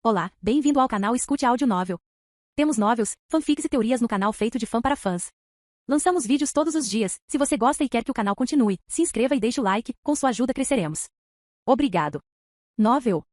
Olá, bem-vindo ao canal Escute Áudio Novel. Temos novels, fanfics e teorias no canal feito de fã para fãs. Lançamos vídeos todos os dias. Se você gosta e quer que o canal continue, se inscreva e deixe o like, com sua ajuda cresceremos. Obrigado. Novel.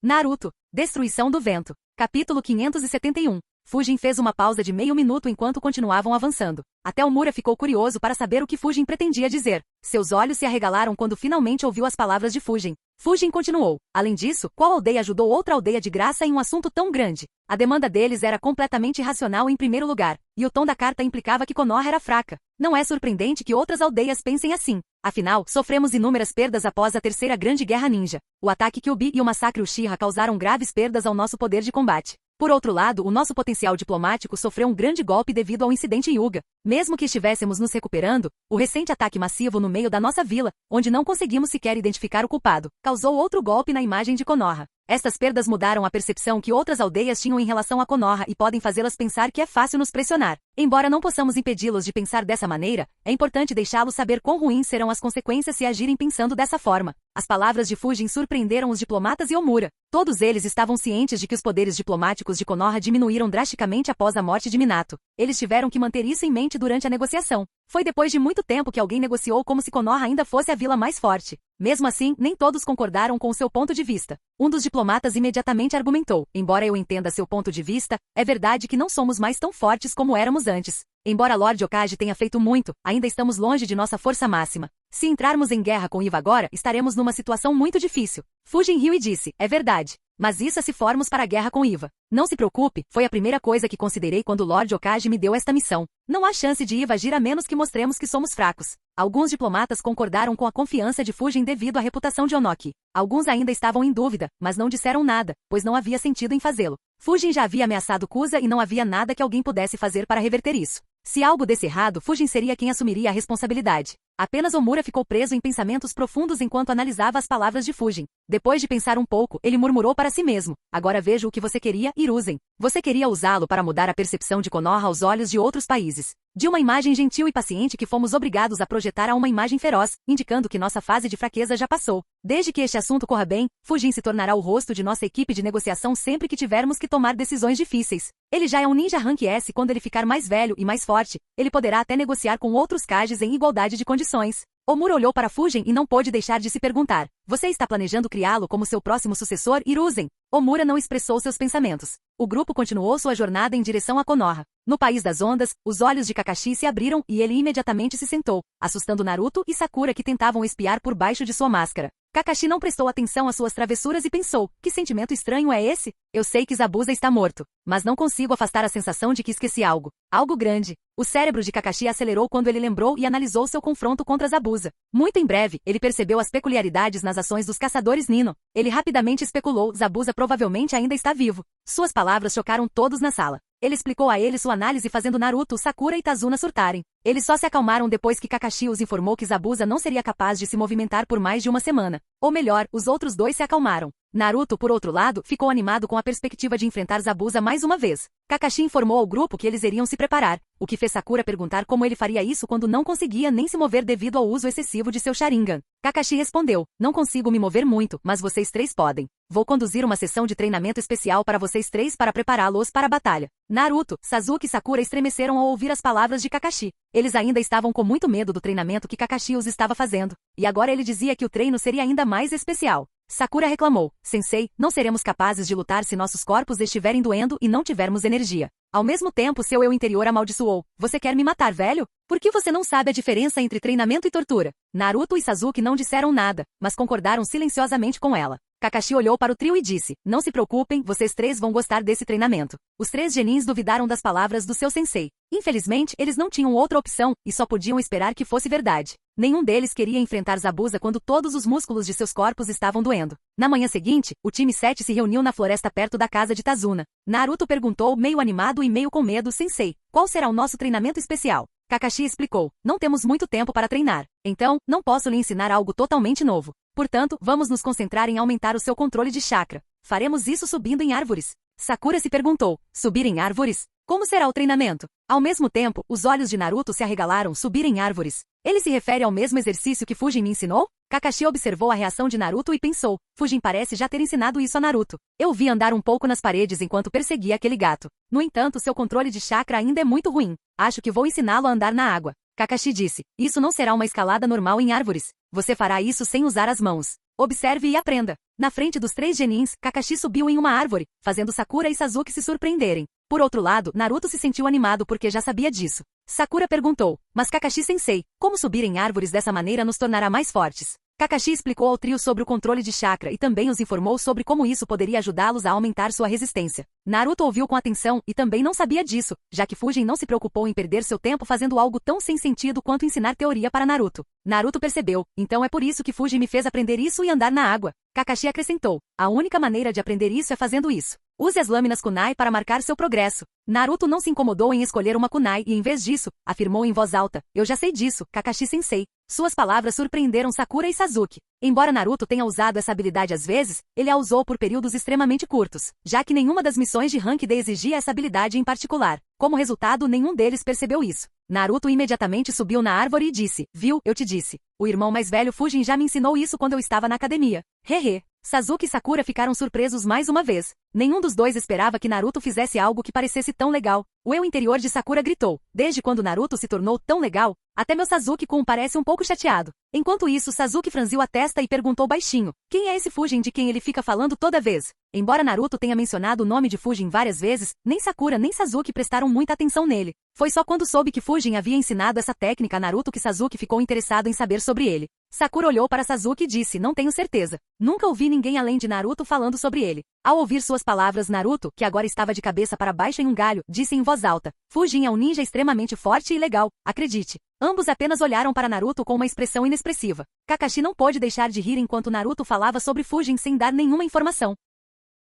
Naruto, Destruição do Vento. Capítulo 571. Fujin fez uma pausa de meio minuto enquanto continuavam avançando. Até Omura ficou curioso para saber o que Fujin pretendia dizer. Seus olhos se arregalaram quando finalmente ouviu as palavras de Fujin. Fujin continuou. Além disso, qual aldeia ajudou outra aldeia de graça em um assunto tão grande? A demanda deles era completamente irracional em primeiro lugar, e o tom da carta implicava que Konoha era fraca. Não é surpreendente que outras aldeias pensem assim. Afinal, sofremos inúmeras perdas após a Terceira Grande Guerra Ninja. O ataque Kyuubi e o massacre Uchiha causaram graves perdas ao nosso poder de combate. Por outro lado, o nosso potencial diplomático sofreu um grande golpe devido ao incidente Hyuga. Mesmo que estivéssemos nos recuperando, o recente ataque massivo no meio da nossa vila, onde não conseguimos sequer identificar o culpado, causou outro golpe na imagem de Konoha. Estas perdas mudaram a percepção que outras aldeias tinham em relação a Konoha e podem fazê-las pensar que é fácil nos pressionar. Embora não possamos impedi-los de pensar dessa maneira, é importante deixá-los saber quão ruins serão as consequências se agirem pensando dessa forma. As palavras de Fujin surpreenderam os diplomatas e Omura. Todos eles estavam cientes de que os poderes diplomáticos de Konoha diminuíram drasticamente após a morte de Minato. Eles tiveram que manter isso em mente durante a negociação. Foi depois de muito tempo que alguém negociou como se Konoha ainda fosse a vila mais forte. Mesmo assim, nem todos concordaram com o seu ponto de vista. Um dos diplomatas imediatamente argumentou: embora eu entenda seu ponto de vista, é verdade que não somos mais tão fortes como éramos antes. Embora Lord Hokage tenha feito muito, ainda estamos longe de nossa força máxima. Se entrarmos em guerra com Iva agora, estaremos numa situação muito difícil. Fujin riu e disse: é verdade. Mas isso é se formos para a guerra com Iva. Não se preocupe, foi a primeira coisa que considerei quando Lord Hokage me deu esta missão. Não há chance de Iva agir a menos que mostremos que somos fracos. Alguns diplomatas concordaram com a confiança de Fujin devido à reputação de Onoki. Alguns ainda estavam em dúvida, mas não disseram nada, pois não havia sentido em fazê-lo. Fujin já havia ameaçado Kusa e não havia nada que alguém pudesse fazer para reverter isso. Se algo desse errado, Fujin seria quem assumiria a responsabilidade. Apenas Omura ficou preso em pensamentos profundos enquanto analisava as palavras de Fujin. Depois de pensar um pouco, ele murmurou para si mesmo: agora vejo o que você queria, Hiruzen. Você queria usá-lo para mudar a percepção de Konoha aos olhos de outros países. De uma imagem gentil e paciente que fomos obrigados a projetar a uma imagem feroz, indicando que nossa fase de fraqueza já passou. Desde que este assunto corra bem, Fujin se tornará o rosto de nossa equipe de negociação sempre que tivermos que tomar decisões difíceis. Ele já é um ninja rank S quando ele ficar mais velho e mais forte, ele poderá até negociar com outros Kages em igualdade de condições. Omura olhou para Fujin e não pôde deixar de se perguntar: você está planejando criá-lo como seu próximo sucessor, Hiruzen? Omura não expressou seus pensamentos. O grupo continuou sua jornada em direção a Konoha. No País das Ondas, os olhos de Kakashi se abriram e ele imediatamente se sentou, assustando Naruto e Sakura que tentavam espiar por baixo de sua máscara. Kakashi não prestou atenção às suas travessuras e pensou: que sentimento estranho é esse? Eu sei que Zabuza está morto, mas não consigo afastar a sensação de que esqueci algo. Algo grande. O cérebro de Kakashi acelerou quando ele lembrou e analisou seu confronto contra Zabuza. Muito em breve, ele percebeu as peculiaridades nas ações dos caçadores Nino. Ele rapidamente especulou: Zabuza provavelmente ainda está vivo. Suas palavras chocaram todos na sala. Ele explicou a eles sua análise fazendo Naruto, Sakura e Tazuna surtarem. Eles só se acalmaram depois que Kakashi os informou que Zabuza não seria capaz de se movimentar por mais de uma semana. Ou melhor, os outros dois se acalmaram. Naruto, por outro lado, ficou animado com a perspectiva de enfrentar Zabuza mais uma vez. Kakashi informou ao grupo que eles iriam se preparar, o que fez Sakura perguntar como ele faria isso quando não conseguia nem se mover devido ao uso excessivo de seu Sharingan. Kakashi respondeu: não consigo me mover muito, mas vocês três podem. Vou conduzir uma sessão de treinamento especial para vocês três para prepará-los para a batalha. Naruto, Sasuke e Sakura estremeceram ao ouvir as palavras de Kakashi. Eles ainda estavam com muito medo do treinamento que Kakashi os estava fazendo, e agora ele dizia que o treino seria ainda mais especial. Sakura reclamou: Sensei, não seremos capazes de lutar se nossos corpos estiverem doendo e não tivermos energia. Ao mesmo tempo, seu eu interior amaldiçoou: você quer me matar, velho? Por que você não sabe a diferença entre treinamento e tortura? Naruto e Sasuke não disseram nada, mas concordaram silenciosamente com ela. Kakashi olhou para o trio e disse: não se preocupem, vocês três vão gostar desse treinamento. Os três genins duvidaram das palavras do seu sensei. Infelizmente, eles não tinham outra opção, e só podiam esperar que fosse verdade. Nenhum deles queria enfrentar Zabuza quando todos os músculos de seus corpos estavam doendo. Na manhã seguinte, o time 7 se reuniu na floresta perto da casa de Tazuna. Naruto perguntou, meio animado e meio com medo: Sensei, qual será o nosso treinamento especial? Kakashi explicou: não temos muito tempo para treinar. Então, não posso lhe ensinar algo totalmente novo. Portanto, vamos nos concentrar em aumentar o seu controle de chakra. Faremos isso subindo em árvores. Sakura se perguntou: subir em árvores? Como será o treinamento? Ao mesmo tempo, os olhos de Naruto se arregalaram, subir em árvores. Ele se refere ao mesmo exercício que Fujin me ensinou? Kakashi observou a reação de Naruto e pensou, Fujin parece já ter ensinado isso a Naruto. Eu vi andar um pouco nas paredes enquanto perseguia aquele gato. No entanto, seu controle de chakra ainda é muito ruim. Acho que vou ensiná-lo a andar na água. Kakashi disse, isso não será uma escalada normal em árvores. Você fará isso sem usar as mãos. Observe e aprenda. Na frente dos 3 genins, Kakashi subiu em uma árvore, fazendo Sakura e Sasuke se surpreenderem. Por outro lado, Naruto se sentiu animado porque já sabia disso. Sakura perguntou, mas Kakashi-sensei, como subir em árvores dessa maneira nos tornará mais fortes? Kakashi explicou ao trio sobre o controle de chakra e também os informou sobre como isso poderia ajudá-los a aumentar sua resistência. Naruto ouviu com atenção e também não sabia disso, já que Fujin não se preocupou em perder seu tempo fazendo algo tão sem sentido quanto ensinar teoria para Naruto. Naruto percebeu, então é por isso que Fujin me fez aprender isso e andar na água. Kakashi acrescentou, a única maneira de aprender isso é fazendo isso. Use as lâminas kunai para marcar seu progresso. Naruto não se incomodou em escolher uma kunai e, em vez disso, afirmou em voz alta, eu já sei disso, Kakashi-sensei. Suas palavras surpreenderam Sakura e Sasuke. Embora Naruto tenha usado essa habilidade às vezes, ele a usou por períodos extremamente curtos, já que nenhuma das missões de Rank D exigia essa habilidade em particular. Como resultado, nenhum deles percebeu isso. Naruto imediatamente subiu na árvore e disse, viu, eu te disse. O irmão mais velho Fujin já me ensinou isso quando eu estava na academia. Hehe. Sasuke e Sakura ficaram surpresos mais uma vez. Nenhum dos dois esperava que Naruto fizesse algo que parecesse tão legal. O eu interior de Sakura gritou. Desde quando Naruto se tornou tão legal, até meu Sasuke-kun parece um pouco chateado. Enquanto isso, Sasuke franziu a testa e perguntou baixinho. Quem é esse Fujin de quem ele fica falando toda vez? Embora Naruto tenha mencionado o nome de Fujin várias vezes, nem Sakura nem Sasuke prestaram muita atenção nele. Foi só quando soube que Fujin havia ensinado essa técnica a Naruto que Sasuke ficou interessado em saber sobre ele. Sakura olhou para Sasuke e disse, não tenho certeza. Nunca ouvi ninguém além de Naruto falando sobre ele. Ao ouvir suas palavras, Naruto, que agora estava de cabeça para baixo em um galho, disse em voz alta, Fujin é um ninja extremamente forte e legal, acredite. Ambos apenas olharam para Naruto com uma expressão inexpressiva. Kakashi não pôde deixar de rir enquanto Naruto falava sobre Fujin sem dar nenhuma informação.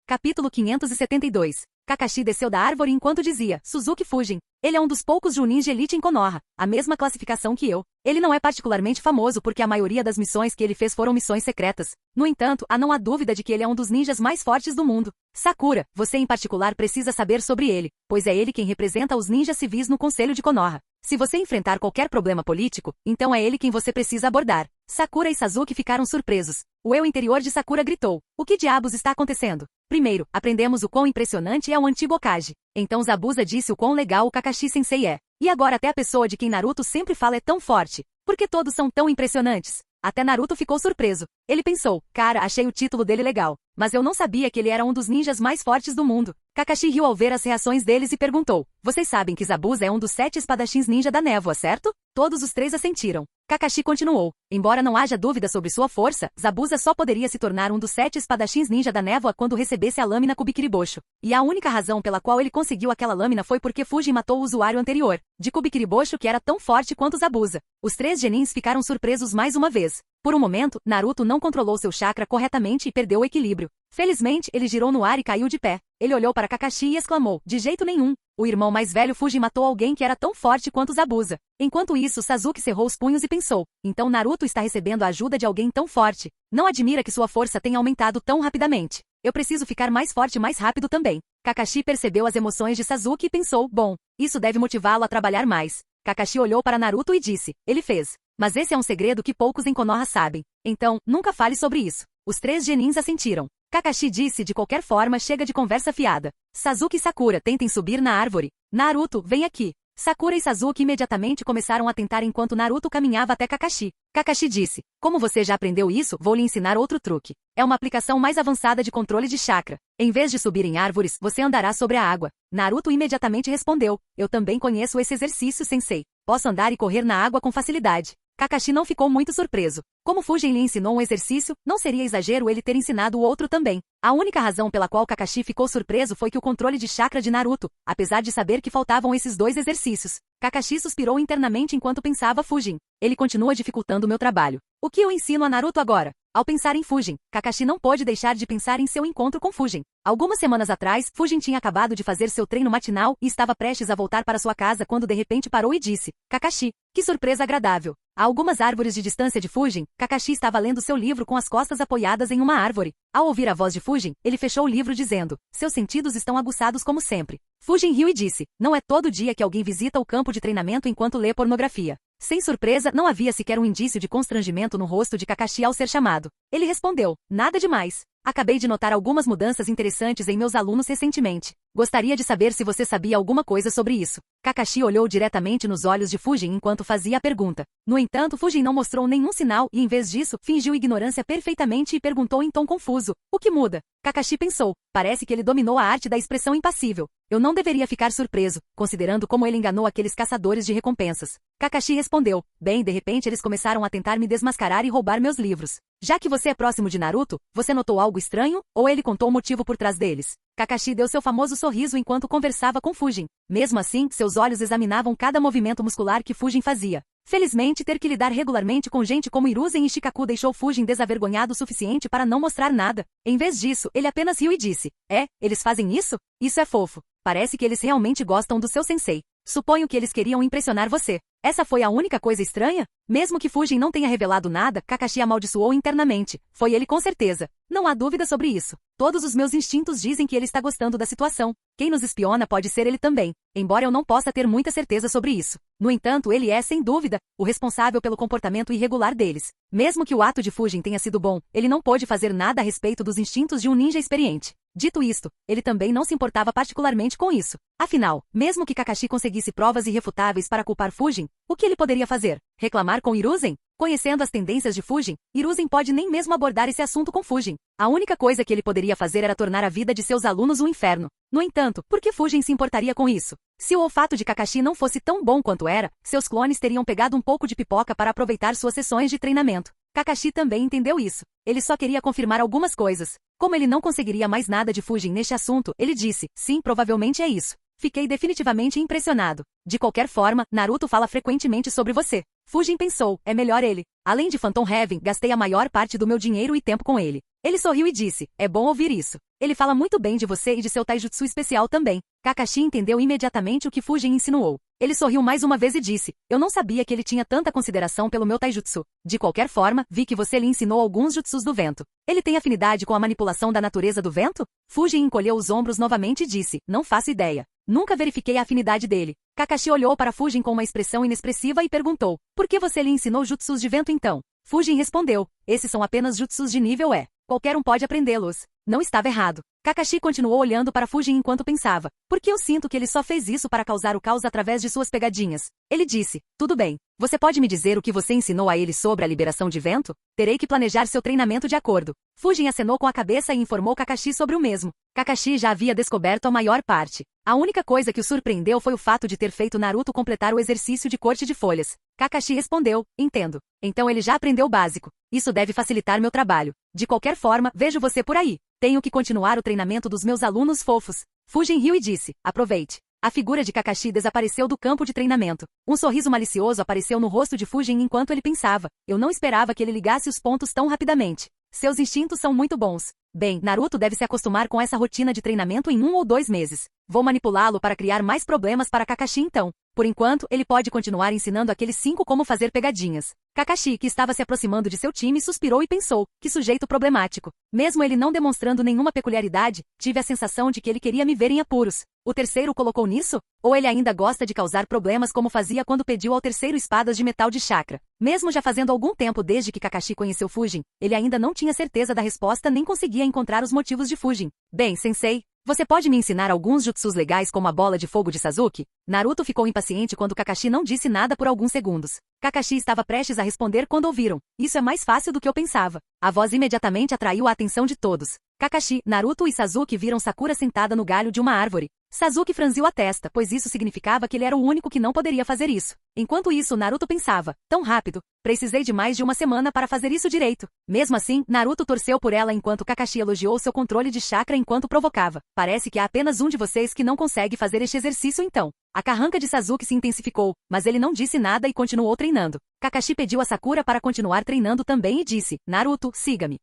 Capítulo 572. Kakashi desceu da árvore enquanto dizia, Suzuki Fujin. Ele é um dos poucos Chunin de elite em Konoha, a mesma classificação que eu. Ele não é particularmente famoso porque a maioria das missões que ele fez foram missões secretas. No entanto, não há dúvida de que ele é um dos ninjas mais fortes do mundo. Sakura, você em particular precisa saber sobre ele, pois é ele quem representa os ninjas civis no Conselho de Konoha. Se você enfrentar qualquer problema político, então é ele quem você precisa abordar. Sakura e Sasuke ficaram surpresos. O eu interior de Sakura gritou. O que diabos está acontecendo? Primeiro, aprendemos o quão impressionante é o antigo Hokage. Então Zabuza disse o quão legal o Kakashi-sensei é. E agora até a pessoa de quem Naruto sempre fala é tão forte. Por que todos são tão impressionantes? Até Naruto ficou surpreso. Ele pensou, cara, achei o título dele legal. Mas eu não sabia que ele era um dos ninjas mais fortes do mundo. Kakashi riu ao ver as reações deles e perguntou, vocês sabem que Zabuza é um dos 7 espadachins ninja da névoa, certo? Todos os 3 assentiram. Kakashi continuou, embora não haja dúvida sobre sua força, Zabuza só poderia se tornar um dos 7 espadachins ninja da névoa quando recebesse a lâmina Kubikiribosho. E a única razão pela qual ele conseguiu aquela lâmina foi porque Fujin matou o usuário anterior, de Kubikiribosho que era tão forte quanto Zabuza. Os 3 genins ficaram surpresos mais uma vez. Por um momento, Naruto não controlou seu chakra corretamente e perdeu o equilíbrio. Felizmente, ele girou no ar e caiu de pé. Ele olhou para Kakashi e exclamou, de jeito nenhum. O irmão mais velho Fujin matou alguém que era tão forte quanto Zabuza. Enquanto isso, Sasuke cerrou os punhos e pensou, então Naruto está recebendo a ajuda de alguém tão forte. Não admira que sua força tenha aumentado tão rapidamente. Eu preciso ficar mais forte mais rápido também. Kakashi percebeu as emoções de Sasuke e pensou, bom, isso deve motivá-lo a trabalhar mais. Kakashi olhou para Naruto e disse, ele fez. Mas esse é um segredo que poucos em Konoha sabem. Então, nunca fale sobre isso. Os 3 genins assentiram. Kakashi disse de qualquer forma chega de conversa fiada. Sasuke e Sakura tentem subir na árvore. Naruto, vem aqui. Sakura e Sasuke imediatamente começaram a tentar enquanto Naruto caminhava até Kakashi. Kakashi disse, como você já aprendeu isso, vou lhe ensinar outro truque. É uma aplicação mais avançada de controle de chakra. Em vez de subir em árvores, você andará sobre a água. Naruto imediatamente respondeu, eu também conheço esse exercício, sensei. Posso andar e correr na água com facilidade. Kakashi não ficou muito surpreso. Como Fujin lhe ensinou um exercício, não seria exagero ele ter ensinado o outro também. A única razão pela qual Kakashi ficou surpreso foi que o controle de chakra de Naruto, apesar de saber que faltavam esses 2 exercícios. Kakashi suspirou internamente enquanto pensava Fujin. Ele continua dificultando meu trabalho. O que eu ensino a Naruto agora? Ao pensar em Fujin, Kakashi não pôde deixar de pensar em seu encontro com Fujin. Algumas semanas atrás, Fujin tinha acabado de fazer seu treino matinal e estava prestes a voltar para sua casa quando de repente parou e disse: Kakashi, que surpresa agradável. A algumas árvores de distância de Fujin, Kakashi estava lendo seu livro com as costas apoiadas em uma árvore. Ao ouvir a voz de Fujin, ele fechou o livro dizendo: seus sentidos estão aguçados como sempre. Fujin riu e disse: não é todo dia que alguém visita o campo de treinamento enquanto lê pornografia. Sem surpresa, não havia sequer um indício de constrangimento no rosto de Kakashi ao ser chamado. Ele respondeu: nada demais. Acabei de notar algumas mudanças interessantes em meus alunos recentemente. Gostaria de saber se você sabia alguma coisa sobre isso. Kakashi olhou diretamente nos olhos de Fujin enquanto fazia a pergunta. No entanto, Fujin não mostrou nenhum sinal e, em vez disso, fingiu ignorância perfeitamente e perguntou em tom confuso: o que muda? Kakashi pensou: parece que ele dominou a arte da expressão impassível. Eu não deveria ficar surpreso, considerando como ele enganou aqueles caçadores de recompensas. Kakashi respondeu: bem, de repente eles começaram a tentar me desmascarar e roubar meus livros. Já que você é próximo de Naruto, você notou algo estranho? Ou ele contou o motivo por trás deles? Kakashi deu seu famoso sorriso enquanto conversava com Fujin. Mesmo assim, seus olhos examinavam cada movimento muscular que Fujin fazia. Felizmente, ter que lidar regularmente com gente como Hiruzen e Shikaku deixou Fujin desavergonhado o suficiente para não mostrar nada. Em vez disso, ele apenas riu e disse: eles fazem isso? Isso é fofo. Parece que eles realmente gostam do seu sensei. Suponho que eles queriam impressionar você. Essa foi a única coisa estranha? Mesmo que Fujin não tenha revelado nada, Kakashi amaldiçoou internamente. Foi ele com certeza. Não há dúvida sobre isso. Todos os meus instintos dizem que ele está gostando da situação. Quem nos espiona pode ser ele também, embora eu não possa ter muita certeza sobre isso. No entanto, ele é, sem dúvida, o responsável pelo comportamento irregular deles. Mesmo que o ato de Fujin tenha sido bom, ele não pôde fazer nada a respeito dos instintos de um ninja experiente. Dito isto, ele também não se importava particularmente com isso. Afinal, mesmo que Kakashi conseguisse provas irrefutáveis para culpar Fujin, o que ele poderia fazer? Reclamar com Hiruzen? Conhecendo as tendências de Fujin, Hiruzen pode nem mesmo abordar esse assunto com Fujin. A única coisa que ele poderia fazer era tornar a vida de seus alunos um inferno. No entanto, por que Fujin se importaria com isso? Se o olfato de Kakashi não fosse tão bom quanto era, seus clones teriam pegado um pouco de pipoca para aproveitar suas sessões de treinamento. Kakashi também entendeu isso. Ele só queria confirmar algumas coisas. Como ele não conseguiria mais nada de Fujin neste assunto, ele disse: sim, provavelmente é isso. Fiquei definitivamente impressionado. De qualquer forma, Naruto fala frequentemente sobre você. Fujin pensou: é melhor ele. Além de Phantom Heaven, gastei a maior parte do meu dinheiro e tempo com ele. Ele sorriu e disse: é bom ouvir isso. Ele fala muito bem de você e de seu taijutsu especial também. Kakashi entendeu imediatamente o que Fujin insinuou. Ele sorriu mais uma vez e disse: eu não sabia que ele tinha tanta consideração pelo meu taijutsu. De qualquer forma, vi que você lhe ensinou alguns jutsus do vento. Ele tem afinidade com a manipulação da natureza do vento? Fujin encolheu os ombros novamente e disse: não faço ideia. Nunca verifiquei a afinidade dele. Kakashi olhou para Fujin com uma expressão inexpressiva e perguntou: por que você lhe ensinou jutsus de vento então? Fujin respondeu: esses são apenas jutsus de nível E. Qualquer um pode aprendê-los. Não estava errado. Kakashi continuou olhando para Fujin enquanto pensava: por que eu sinto que ele só fez isso para causar o caos através de suas pegadinhas? Ele disse: tudo bem. Você pode me dizer o que você ensinou a ele sobre a liberação de vento? Terei que planejar seu treinamento de acordo. Fujin acenou com a cabeça e informou Kakashi sobre o mesmo. Kakashi já havia descoberto a maior parte. A única coisa que o surpreendeu foi o fato de ter feito Naruto completar o exercício de corte de folhas. Kakashi respondeu: entendo. Então ele já aprendeu o básico. Isso deve facilitar meu trabalho. De qualquer forma, vejo você por aí. Tenho que continuar o treinamento dos meus alunos fofos. Fujin riu e disse: aproveite. A figura de Kakashi desapareceu do campo de treinamento. Um sorriso malicioso apareceu no rosto de Fujin enquanto ele pensava: eu não esperava que ele ligasse os pontos tão rapidamente. Seus instintos são muito bons. Bem, Naruto deve se acostumar com essa rotina de treinamento em 1 ou 2 meses. Vou manipulá-lo para criar mais problemas para Kakashi então. Por enquanto, ele pode continuar ensinando aqueles 5 como fazer pegadinhas. Kakashi, que estava se aproximando de seu time, suspirou e pensou: que sujeito problemático. Mesmo ele não demonstrando nenhuma peculiaridade, tive a sensação de que ele queria me ver em apuros. O terceiro colocou nisso? Ou ele ainda gosta de causar problemas como fazia quando pediu ao terceiro espadas de metal de chakra? Mesmo já fazendo algum tempo desde que Kakashi conheceu Fujin, ele ainda não tinha certeza da resposta nem conseguia encontrar os motivos de Fujin. Bem, sensei, você pode me ensinar alguns jutsus legais como a bola de fogo de Sasuke? Naruto ficou impaciente quando Kakashi não disse nada por alguns segundos. Kakashi estava prestes a responder quando ouviram: isso é mais fácil do que eu pensava. A voz imediatamente atraiu a atenção de todos. Kakashi, Naruto e Sasuke viram Sakura sentada no galho de uma árvore. Sasuke franziu a testa, pois isso significava que ele era o único que não poderia fazer isso. Enquanto isso, Naruto pensava, tão rápido, precisei de mais de uma semana para fazer isso direito. Mesmo assim, Naruto torceu por ela enquanto Kakashi elogiou seu controle de chakra enquanto provocava. Parece que há apenas um de vocês que não consegue fazer este exercício então. A carranca de Sasuke se intensificou, mas ele não disse nada e continuou treinando. Kakashi pediu a Sakura para continuar treinando também e disse, Naruto, siga-me.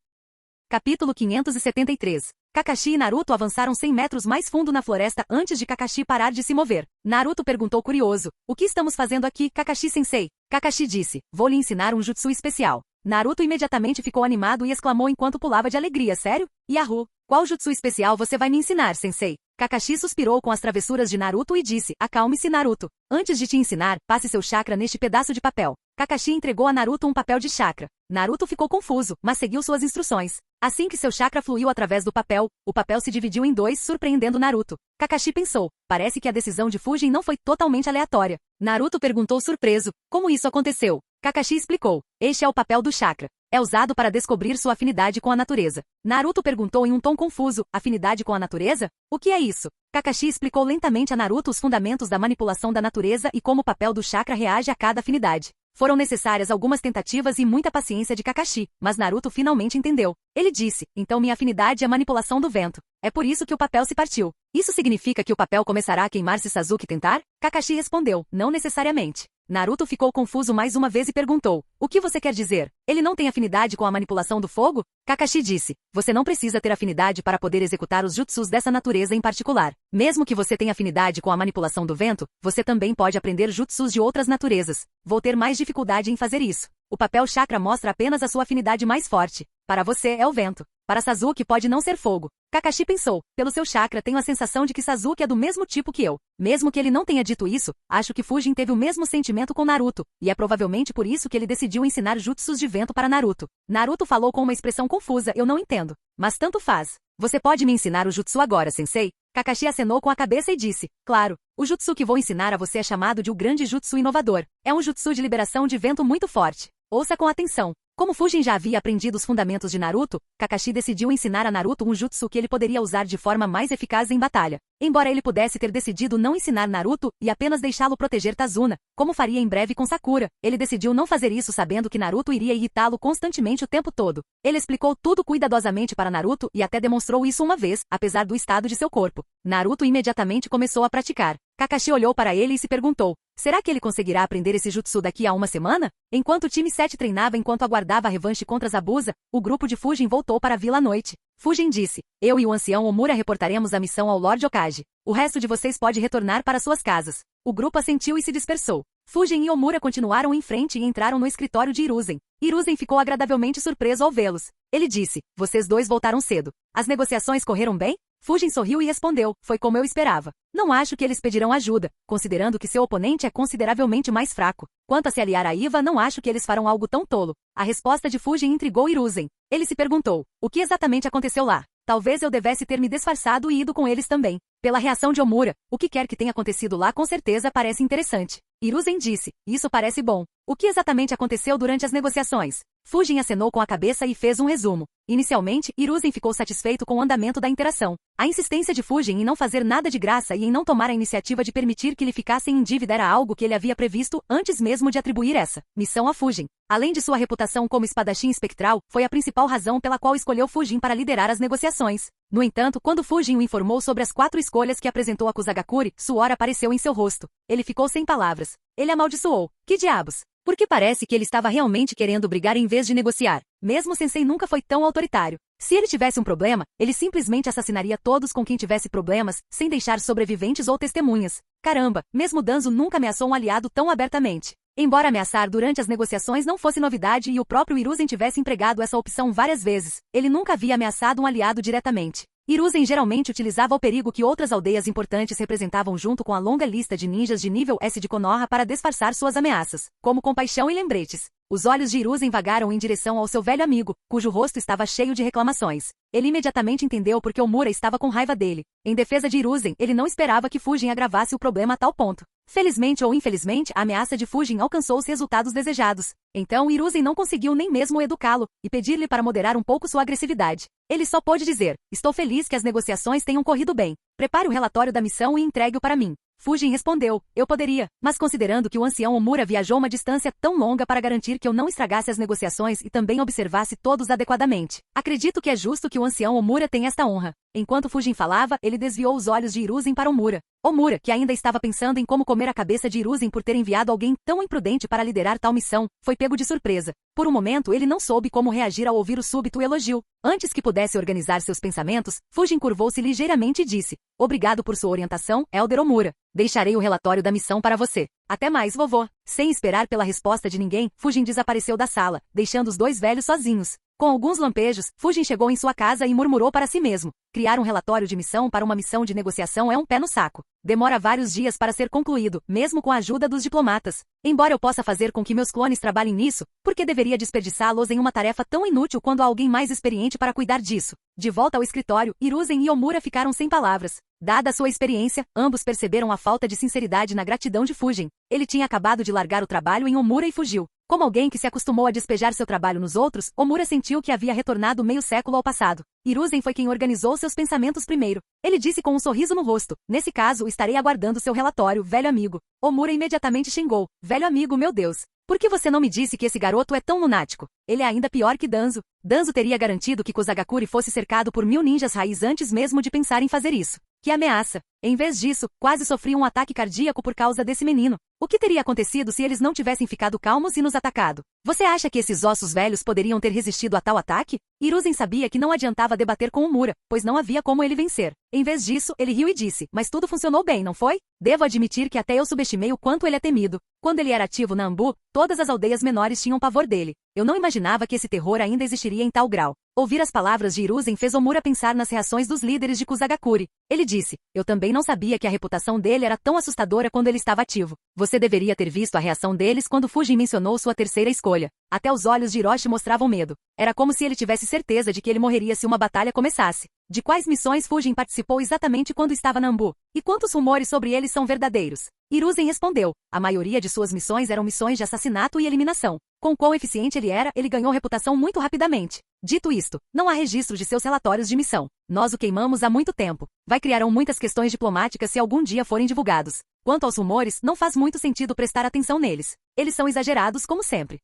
Capítulo 573. Kakashi e Naruto avançaram 100 metros mais fundo na floresta antes de Kakashi parar de se mover. Naruto perguntou curioso, o que estamos fazendo aqui, Kakashi-sensei? Kakashi disse, vou lhe ensinar um jutsu especial. Naruto imediatamente ficou animado e exclamou enquanto pulava de alegria, sério? Yahoo! Qual jutsu especial você vai me ensinar, sensei? Kakashi suspirou com as travessuras de Naruto e disse, acalme-se, Naruto. Antes de te ensinar, passe seu chakra neste pedaço de papel. Kakashi entregou a Naruto um papel de chakra. Naruto ficou confuso, mas seguiu suas instruções. Assim que seu chakra fluiu através do papel, o papel se dividiu em dois, surpreendendo Naruto. Kakashi pensou, parece que a decisão de Fujin não foi totalmente aleatória. Naruto perguntou surpreso, como isso aconteceu? Kakashi explicou, este é o papel do chakra. É usado para descobrir sua afinidade com a natureza. Naruto perguntou em um tom confuso, afinidade com a natureza? O que é isso? Kakashi explicou lentamente a Naruto os fundamentos da manipulação da natureza e como o papel do chakra reage a cada afinidade. Foram necessárias algumas tentativas e muita paciência de Kakashi, mas Naruto finalmente entendeu. Ele disse, então minha afinidade é a manipulação do vento. É por isso que o papel se partiu. Isso significa que o papel começará a queimar se Sasuke tentar? Kakashi respondeu, não necessariamente. Naruto ficou confuso mais uma vez e perguntou, o que você quer dizer? Ele não tem afinidade com a manipulação do fogo? Kakashi disse, você não precisa ter afinidade para poder executar os jutsus dessa natureza em particular. Mesmo que você tenha afinidade com a manipulação do vento, você também pode aprender jutsus de outras naturezas. Vou ter mais dificuldade em fazer isso. O papel chakra mostra apenas a sua afinidade mais forte. Para você é o vento. Para Sasuke pode não ser fogo. Kakashi pensou, pelo seu chakra tenho a sensação de que Sasuke é do mesmo tipo que eu. Mesmo que ele não tenha dito isso, acho que Fujin teve o mesmo sentimento com Naruto, e é provavelmente por isso que ele decidiu ensinar jutsus de vento para Naruto. Naruto falou com uma expressão confusa, eu não entendo. Mas tanto faz. Você pode me ensinar o jutsu agora, sensei? Kakashi acenou com a cabeça e disse, claro. O jutsu que vou ensinar a você é chamado de o grande jutsu inovador. É um jutsu de liberação de vento muito forte. Ouça com atenção. Como Fujin já havia aprendido os fundamentos de Naruto, Kakashi decidiu ensinar a Naruto um jutsu que ele poderia usar de forma mais eficaz em batalha. Embora ele pudesse ter decidido não ensinar Naruto e apenas deixá-lo proteger Tazuna, como faria em breve com Sakura, ele decidiu não fazer isso sabendo que Naruto iria irritá-lo constantemente o tempo todo. Ele explicou tudo cuidadosamente para Naruto e até demonstrou isso uma vez, apesar do estado de seu corpo. Naruto imediatamente começou a praticar. Kakashi olhou para ele e se perguntou, será que ele conseguirá aprender esse jutsu daqui a uma semana? Enquanto o time 7 treinava enquanto aguardava a revanche contra Zabuza, o grupo de Fujin voltou para a vila à noite. Fujin disse, eu e o ancião Omura reportaremos a missão ao Lord Hokage. O resto de vocês pode retornar para suas casas. O grupo assentiu e se dispersou. Fujin e Omura continuaram em frente e entraram no escritório de Hiruzen. Hiruzen ficou agradavelmente surpreso ao vê-los. Ele disse, vocês dois voltaram cedo. As negociações correram bem? Fujin sorriu e respondeu, foi como eu esperava. Não acho que eles pedirão ajuda, considerando que seu oponente é consideravelmente mais fraco. Quanto a se aliar a Iva, não acho que eles farão algo tão tolo. A resposta de Fujin intrigou Hiruzen. Ele se perguntou, o que exatamente aconteceu lá? Talvez eu devesse ter me disfarçado e ido com eles também. Pela reação de Omura, o que quer que tenha acontecido lá com certeza parece interessante. Hiruzen disse, isso parece bom. O que exatamente aconteceu durante as negociações? Fujin acenou com a cabeça e fez um resumo. Inicialmente, Hiruzen ficou satisfeito com o andamento da interação. A insistência de Fujin em não fazer nada de graça e em não tomar a iniciativa de permitir que lhe ficassem em dívida era algo que ele havia previsto antes mesmo de atribuir essa missão a Fujin. Além de sua reputação como espadachim espectral, foi a principal razão pela qual escolheu Fujin para liderar as negociações. No entanto, quando Fujin o informou sobre as 4 escolhas que apresentou a Kusagakure, suor apareceu em seu rosto. Ele ficou sem palavras. Ele amaldiçoou. Que diabos? Porque parece que ele estava realmente querendo brigar em vez de negociar. Mesmo Sensei nunca foi tão autoritário. Se ele tivesse um problema, ele simplesmente assassinaria todos com quem tivesse problemas, sem deixar sobreviventes ou testemunhas. Caramba, mesmo Danzo nunca ameaçou um aliado tão abertamente. Embora ameaçar durante as negociações não fosse novidade e o próprio Hiruzen tivesse empregado essa opção várias vezes, ele nunca havia ameaçado um aliado diretamente. Hiruzen geralmente utilizava o perigo que outras aldeias importantes representavam junto com a longa lista de ninjas de nível S de Konoha para disfarçar suas ameaças, como compaixão e lembretes. Os olhos de Hiruzen vagaram em direção ao seu velho amigo, cujo rosto estava cheio de reclamações. Ele imediatamente entendeu porque Omura estava com raiva dele. Em defesa de Hiruzen, ele não esperava que Fujin agravasse o problema a tal ponto. Felizmente ou infelizmente, a ameaça de Fujin alcançou os resultados desejados. Então Hiruzen não conseguiu nem mesmo educá-lo, e pedir-lhe para moderar um pouco sua agressividade. Ele só pôde dizer: estou feliz que as negociações tenham corrido bem. Prepare o relatório da missão e entregue-o para mim. Fujin respondeu: eu poderia, mas considerando que o ancião Omura viajou uma distância tão longa para garantir que eu não estragasse as negociações e também observasse todos adequadamente, acredito que é justo que o ancião Omura tenha esta honra. Enquanto Fujin falava, ele desviou os olhos de Hiruzen para Omura. Omura, que ainda estava pensando em como comer a cabeça de Hiruzen por ter enviado alguém tão imprudente para liderar tal missão, foi pego de surpresa. Por um momento ele não soube como reagir ao ouvir o súbito elogio. Antes que pudesse organizar seus pensamentos, Fujin curvou-se ligeiramente e disse: obrigado por sua orientação, Elder Omura. Deixarei o relatório da missão para você. Até mais, vovô. Sem esperar pela resposta de ninguém, Fujin desapareceu da sala, deixando os dois velhos sozinhos. Com alguns lampejos, Fujin chegou em sua casa e murmurou para si mesmo: criar um relatório de missão para uma missão de negociação é um pé no saco. Demora vários dias para ser concluído, mesmo com a ajuda dos diplomatas. Embora eu possa fazer com que meus clones trabalhem nisso, por que deveria desperdiçá-los em uma tarefa tão inútil quando há alguém mais experiente para cuidar disso? De volta ao escritório, Hiruzen e Omura ficaram sem palavras. Dada a sua experiência, ambos perceberam a falta de sinceridade na gratidão de Fujin. Ele tinha acabado de largar o trabalho em Omura e fugiu. Como alguém que se acostumou a despejar seu trabalho nos outros, Omura sentiu que havia retornado meio século ao passado. Hiruzen foi quem organizou seus pensamentos primeiro. Ele disse com um sorriso no rosto: nesse caso, estarei aguardando seu relatório, velho amigo. Omura imediatamente xingou: velho amigo, meu Deus. Por que você não me disse que esse garoto é tão lunático? Ele é ainda pior que Danzo. Danzo teria garantido que Kozagakuri fosse cercado por 1000 ninjas raiz antes mesmo de pensar em fazer isso. Que ameaça! Em vez disso, quase sofri um ataque cardíaco por causa desse menino. O que teria acontecido se eles não tivessem ficado calmos e nos atacado? Você acha que esses ossos velhos poderiam ter resistido a tal ataque? Hiruzen sabia que não adiantava debater com Omura, pois não havia como ele vencer. Em vez disso, ele riu e disse: mas tudo funcionou bem, não foi? Devo admitir que até eu subestimei o quanto ele é temido. Quando ele era ativo na Ambu, todas as aldeias menores tinham pavor dele. Eu não imaginava que esse terror ainda existiria em tal grau. Ouvir as palavras de Hiruzen fez Omura pensar nas reações dos líderes de Kozagakuri. Ele disse: eu também não sabia que a reputação dele era tão assustadora quando ele estava ativo. Você deveria ter visto a reação deles quando Fujin mencionou sua terceira escolha. Até os olhos de Hiroshi mostravam medo. Era como se ele tivesse certeza de que ele morreria se uma batalha começasse. De quais missões Fujin participou exatamente quando estava na Ambu? E quantos rumores sobre ele são verdadeiros? Hiruzen respondeu: a maioria de suas missões eram missões de assassinato e eliminação. Com quão eficiente ele era, ele ganhou reputação muito rapidamente. Dito isto, não há registro de seus relatórios de missão. Nós o queimamos há muito tempo. Vai criarão muitas questões diplomáticas se algum dia forem divulgados. Quanto aos rumores, não faz muito sentido prestar atenção neles. Eles são exagerados como sempre.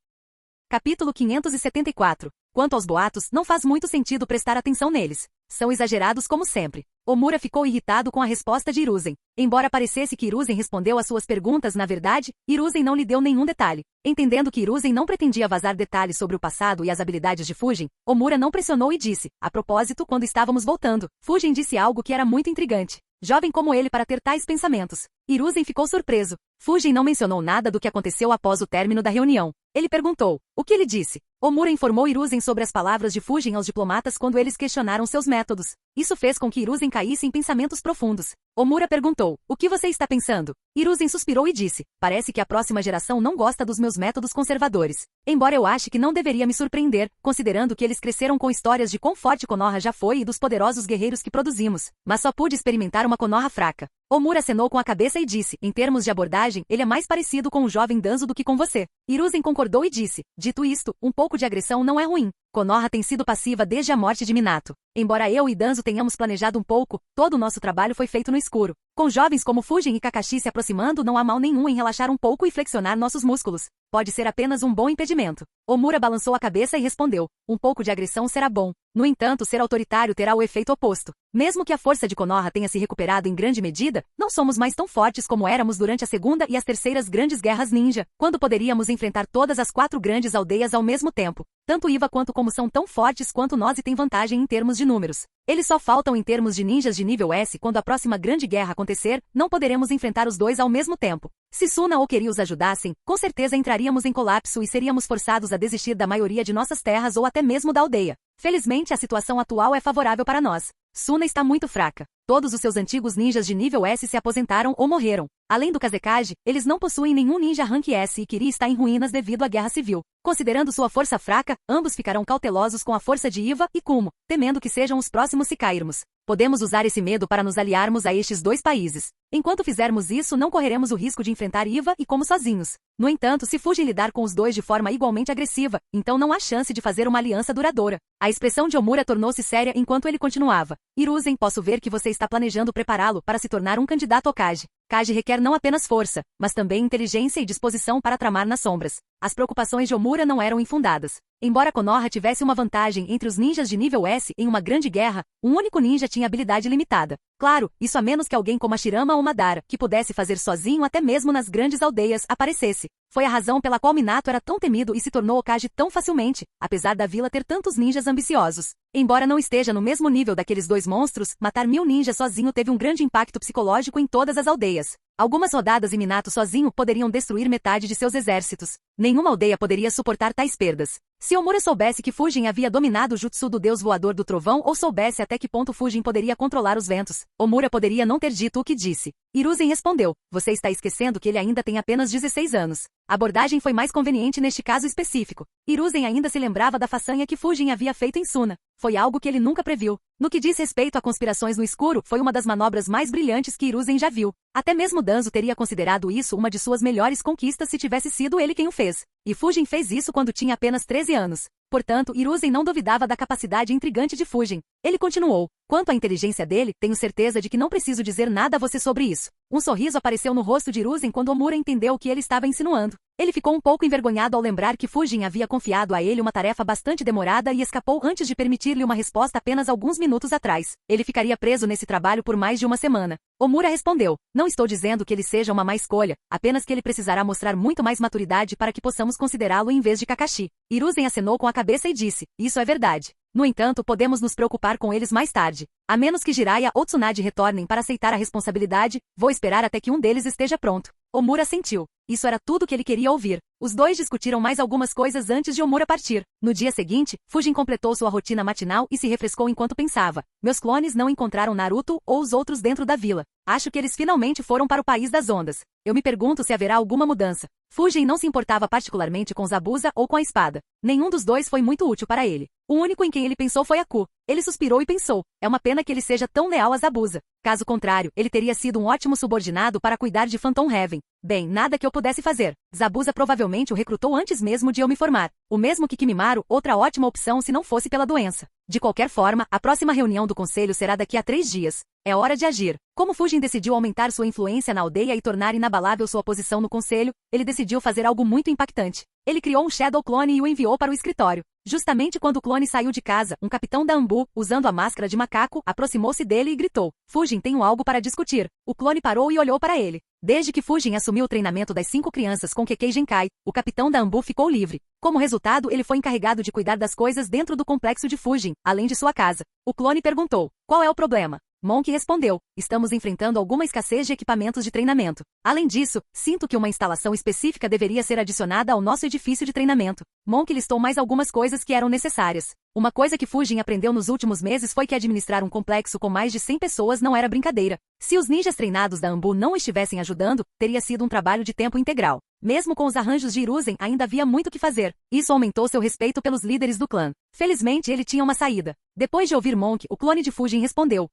Capítulo 574. Quanto aos boatos, não faz muito sentido prestar atenção neles. São exagerados como sempre. Omura ficou irritado com a resposta de Hiruzen. Embora parecesse que Hiruzen respondeu às suas perguntas, na verdade, Hiruzen não lhe deu nenhum detalhe. Entendendo que Hiruzen não pretendia vazar detalhes sobre o passado e as habilidades de Fujin, Omura não pressionou e disse: a propósito, quando estávamos voltando, Fujin disse algo que era muito intrigante. Jovem como ele para ter tais pensamentos. Hiruzen ficou surpreso. Fujin não mencionou nada do que aconteceu após o término da reunião. Ele perguntou: o que ele disse? Omura informou Hiruzen sobre as palavras de Fujin aos diplomatas quando eles questionaram seus métodos. Isso fez com que Hiruzen caísse em pensamentos profundos. Omura perguntou: o que você está pensando? Hiruzen suspirou e disse: parece que a próxima geração não gosta dos meus métodos conservadores. Embora eu ache que não deveria me surpreender, considerando que eles cresceram com histórias de quão forte Konoha já foi e dos poderosos guerreiros que produzimos. Mas só pude experimentar uma Konoha fraca. Omura acenou com a cabeça e disse: em termos de abordagem, ele é mais parecido com o jovem Danzo do que com você. Hiruzen concordou e disse: dito isto, um pouco de agressão não é ruim. Konoha tem sido passiva desde a morte de Minato. Embora eu e Danzo tenhamos planejado um pouco, todo o nosso trabalho foi feito no escuro. Com jovens como Fujin e Kakashi se aproximando, não há mal nenhum em relaxar um pouco e flexionar nossos músculos. Pode ser apenas um bom impedimento. Omura balançou a cabeça e respondeu: um pouco de agressão será bom. No entanto, ser autoritário terá o efeito oposto. Mesmo que a força de Konoha tenha se recuperado em grande medida, não somos mais tão fortes como éramos durante a segunda e as terceiras grandes guerras ninja, quando poderíamos enfrentar todas as 4 grandes aldeias ao mesmo tempo. Tanto Iva quanto Como são tão fortes quanto nós e têm vantagem em termos de números. Eles só faltam em termos de ninjas de nível S. Quando a próxima grande guerra acontecer, não poderemos enfrentar os dois ao mesmo tempo. Se Suna ou Keri os ajudassem, com certeza entraríamos em colapso e seríamos forçados a desistir da maioria de nossas terras ou até mesmo da aldeia. Felizmente a situação atual é favorável para nós. Suna está muito fraca. Todos os seus antigos ninjas de nível S se aposentaram ou morreram. Além do Kazekage, eles não possuem nenhum ninja rank S e Kiri está em ruínas devido à guerra civil. Considerando sua força fraca, ambos ficarão cautelosos com a força de Iva e Kumo, temendo que sejam os próximos se cairmos. Podemos usar esse medo para nos aliarmos a estes dois países. Enquanto fizermos isso, não correremos o risco de enfrentar Iva e Kumo sozinhos. No entanto, se Fujin lidar com os dois de forma igualmente agressiva, então não há chance de fazer uma aliança duradoura. A expressão de Omura tornou-se séria enquanto ele continuava. Hiruzen, posso ver que você está planejando prepará-lo para se tornar um candidato Hokage. Kage requer não apenas força, mas também inteligência e disposição para tramar nas sombras. As preocupações de Omura não eram infundadas. Embora Konoha tivesse uma vantagem entre os ninjas de nível S em uma grande guerra, um único ninja tinha habilidade limitada. Claro, isso a menos que alguém como Hashirama ou Madara, que pudesse fazer sozinho até mesmo nas grandes aldeias, aparecesse. Foi a razão pela qual Minato era tão temido e se tornou Hokage tão facilmente, apesar da vila ter tantos ninjas ambiciosos. Embora não esteja no mesmo nível daqueles dois monstros, matar 1000 ninjas sozinho teve um grande impacto psicológico em todas as aldeias. Algumas rodadas e Minato sozinho poderiam destruir metade de seus exércitos. Nenhuma aldeia poderia suportar tais perdas. Se Omura soubesse que Fujin havia dominado o jutsu do deus voador do trovão ou soubesse até que ponto Fujin poderia controlar os ventos, Omura poderia não ter dito o que disse. Hiruzen respondeu, você está esquecendo que ele ainda tem apenas 16 anos. A abordagem foi mais conveniente neste caso específico. Hiruzen ainda se lembrava da façanha que Fujin havia feito em Suna. Foi algo que ele nunca previu. No que diz respeito a conspirações no escuro, foi uma das manobras mais brilhantes que Hiruzen já viu. Até mesmo Danzo teria considerado isso uma de suas melhores conquistas se tivesse sido ele quem o fez. E Fujin fez isso quando tinha apenas 13 anos. Portanto, Hiruzen não duvidava da capacidade intrigante de Fujin. Ele continuou. Quanto à inteligência dele, tenho certeza de que não preciso dizer nada a você sobre isso. Um sorriso apareceu no rosto de Hiruzen quando Omura entendeu o que ele estava insinuando. Ele ficou um pouco envergonhado ao lembrar que Fujin havia confiado a ele uma tarefa bastante demorada e escapou antes de permitir-lhe uma resposta apenas alguns minutos atrás. Ele ficaria preso nesse trabalho por mais de uma semana. Omura respondeu, não estou dizendo que ele seja uma má escolha, apenas que ele precisará mostrar muito mais maturidade para que possamos considerá-lo em vez de Kakashi. Hiruzen acenou com a cabeça e disse, isso é verdade. No entanto, podemos nos preocupar com eles mais tarde. A menos que Jiraiya ou Tsunade retornem para aceitar a responsabilidade, vou esperar até que um deles esteja pronto. Omura sentiu. Isso era tudo que ele queria ouvir. Os dois discutiram mais algumas coisas antes de Omura partir. No dia seguinte, Fujin completou sua rotina matinal e se refrescou enquanto pensava. Meus clones não encontraram Naruto ou os outros dentro da vila. Acho que eles finalmente foram para o país das ondas. Eu me pergunto se haverá alguma mudança. Fujin não se importava particularmente com Zabuza ou com a espada. Nenhum dos dois foi muito útil para ele. O único em quem ele pensou foi Aku. Ele suspirou e pensou, é uma pena que ele seja tão leal a Zabuza. Caso contrário, ele teria sido um ótimo subordinado para cuidar de Phantom Heaven. Bem, nada que eu pudesse fazer. Zabuza provavelmente o recrutou antes mesmo de eu me formar. O mesmo que Kimimaro, outra ótima opção se não fosse pela doença. De qualquer forma, a próxima reunião do conselho será daqui a 3 dias. É hora de agir. Como Fujin decidiu aumentar sua influência na aldeia e tornar inabalável sua posição no conselho, ele decidiu fazer algo muito impactante. Ele criou um Shadow Clone e o enviou para o escritório. Justamente quando o clone saiu de casa, um capitão da Ambu, usando a máscara de macaco, aproximou-se dele e gritou, Fujin, tenho algo para discutir. O clone parou e olhou para ele. Desde que Fujin assumiu o treinamento das 5 crianças com Kekkei Genkai, o capitão da Ambu ficou livre. Como resultado, ele foi encarregado de cuidar das coisas dentro do complexo de Fujin, além de sua casa. O clone perguntou, qual é o problema? Monk respondeu, estamos enfrentando alguma escassez de equipamentos de treinamento. Além disso, sinto que uma instalação específica deveria ser adicionada ao nosso edifício de treinamento. Monk listou mais algumas coisas que eram necessárias. Uma coisa que Fujin aprendeu nos últimos meses foi que administrar um complexo com mais de 100 pessoas não era brincadeira. Se os ninjas treinados da Ambu não estivessem ajudando, teria sido um trabalho de tempo integral. Mesmo com os arranjos de Hiruzen, ainda havia muito que fazer. Isso aumentou seu respeito pelos líderes do clã. Felizmente, ele tinha uma saída. Depois de ouvir Monk, o clone de Fujin respondeu,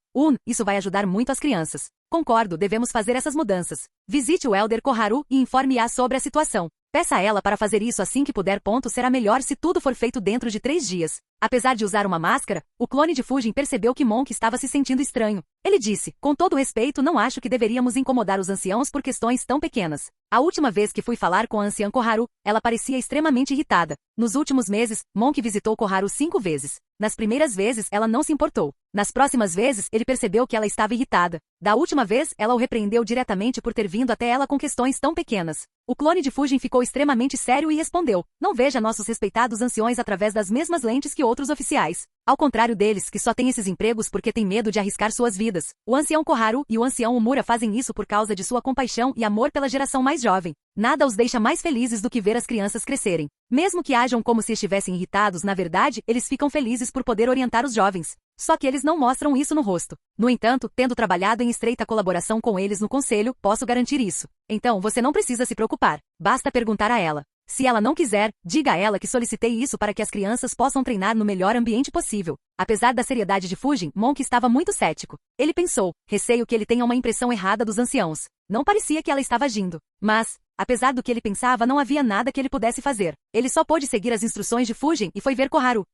isso vai ajudar muito as crianças. Concordo, devemos fazer essas mudanças. Visite o Elder Koharu e informe-a sobre a situação. Peça a ela para fazer isso assim que puder. Será melhor se tudo for feito dentro de 3 dias. Apesar de usar uma máscara, o clone de Fujin percebeu que Monk estava se sentindo estranho. Ele disse, com todo respeito, não acho que deveríamos incomodar os anciãos por questões tão pequenas. A última vez que fui falar com a anciã Koharu, ela parecia extremamente irritada. Nos últimos meses, Monk visitou Koharu 5 vezes. Nas primeiras vezes, ela não se importou. Nas próximas vezes, ele percebeu que ela estava irritada. Da última vez, ela o repreendeu diretamente por ter vindo até ela com questões tão pequenas. O clone de Fujin ficou extremamente sério e respondeu, não veja nossos respeitados anciões através das mesmas lentes que outros oficiais. Ao contrário deles, que só têm esses empregos porque têm medo de arriscar suas vidas. O ancião Koharu e o ancião Omura fazem isso por causa de sua compaixão e amor pela geração mais jovem. Nada os deixa mais felizes do que ver as crianças crescerem. Mesmo que ajam como se estivessem irritados, na verdade, eles ficam felizes por poder orientar os jovens. Só que eles não mostram isso no rosto. No entanto, tendo trabalhado em estreita colaboração com eles no conselho, posso garantir isso. Então você não precisa se preocupar. Basta perguntar a ela. Se ela não quiser, diga a ela que solicitei isso para que as crianças possam treinar no melhor ambiente possível. Apesar da seriedade de Fujin, Monk estava muito cético. Ele pensou, receio que ele tenha uma impressão errada dos anciãos. Não parecia que ela estava agindo. Mas, apesar do que ele pensava, não havia nada que ele pudesse fazer. Ele só pôde seguir as instruções de Fujin e foi ver Koharu.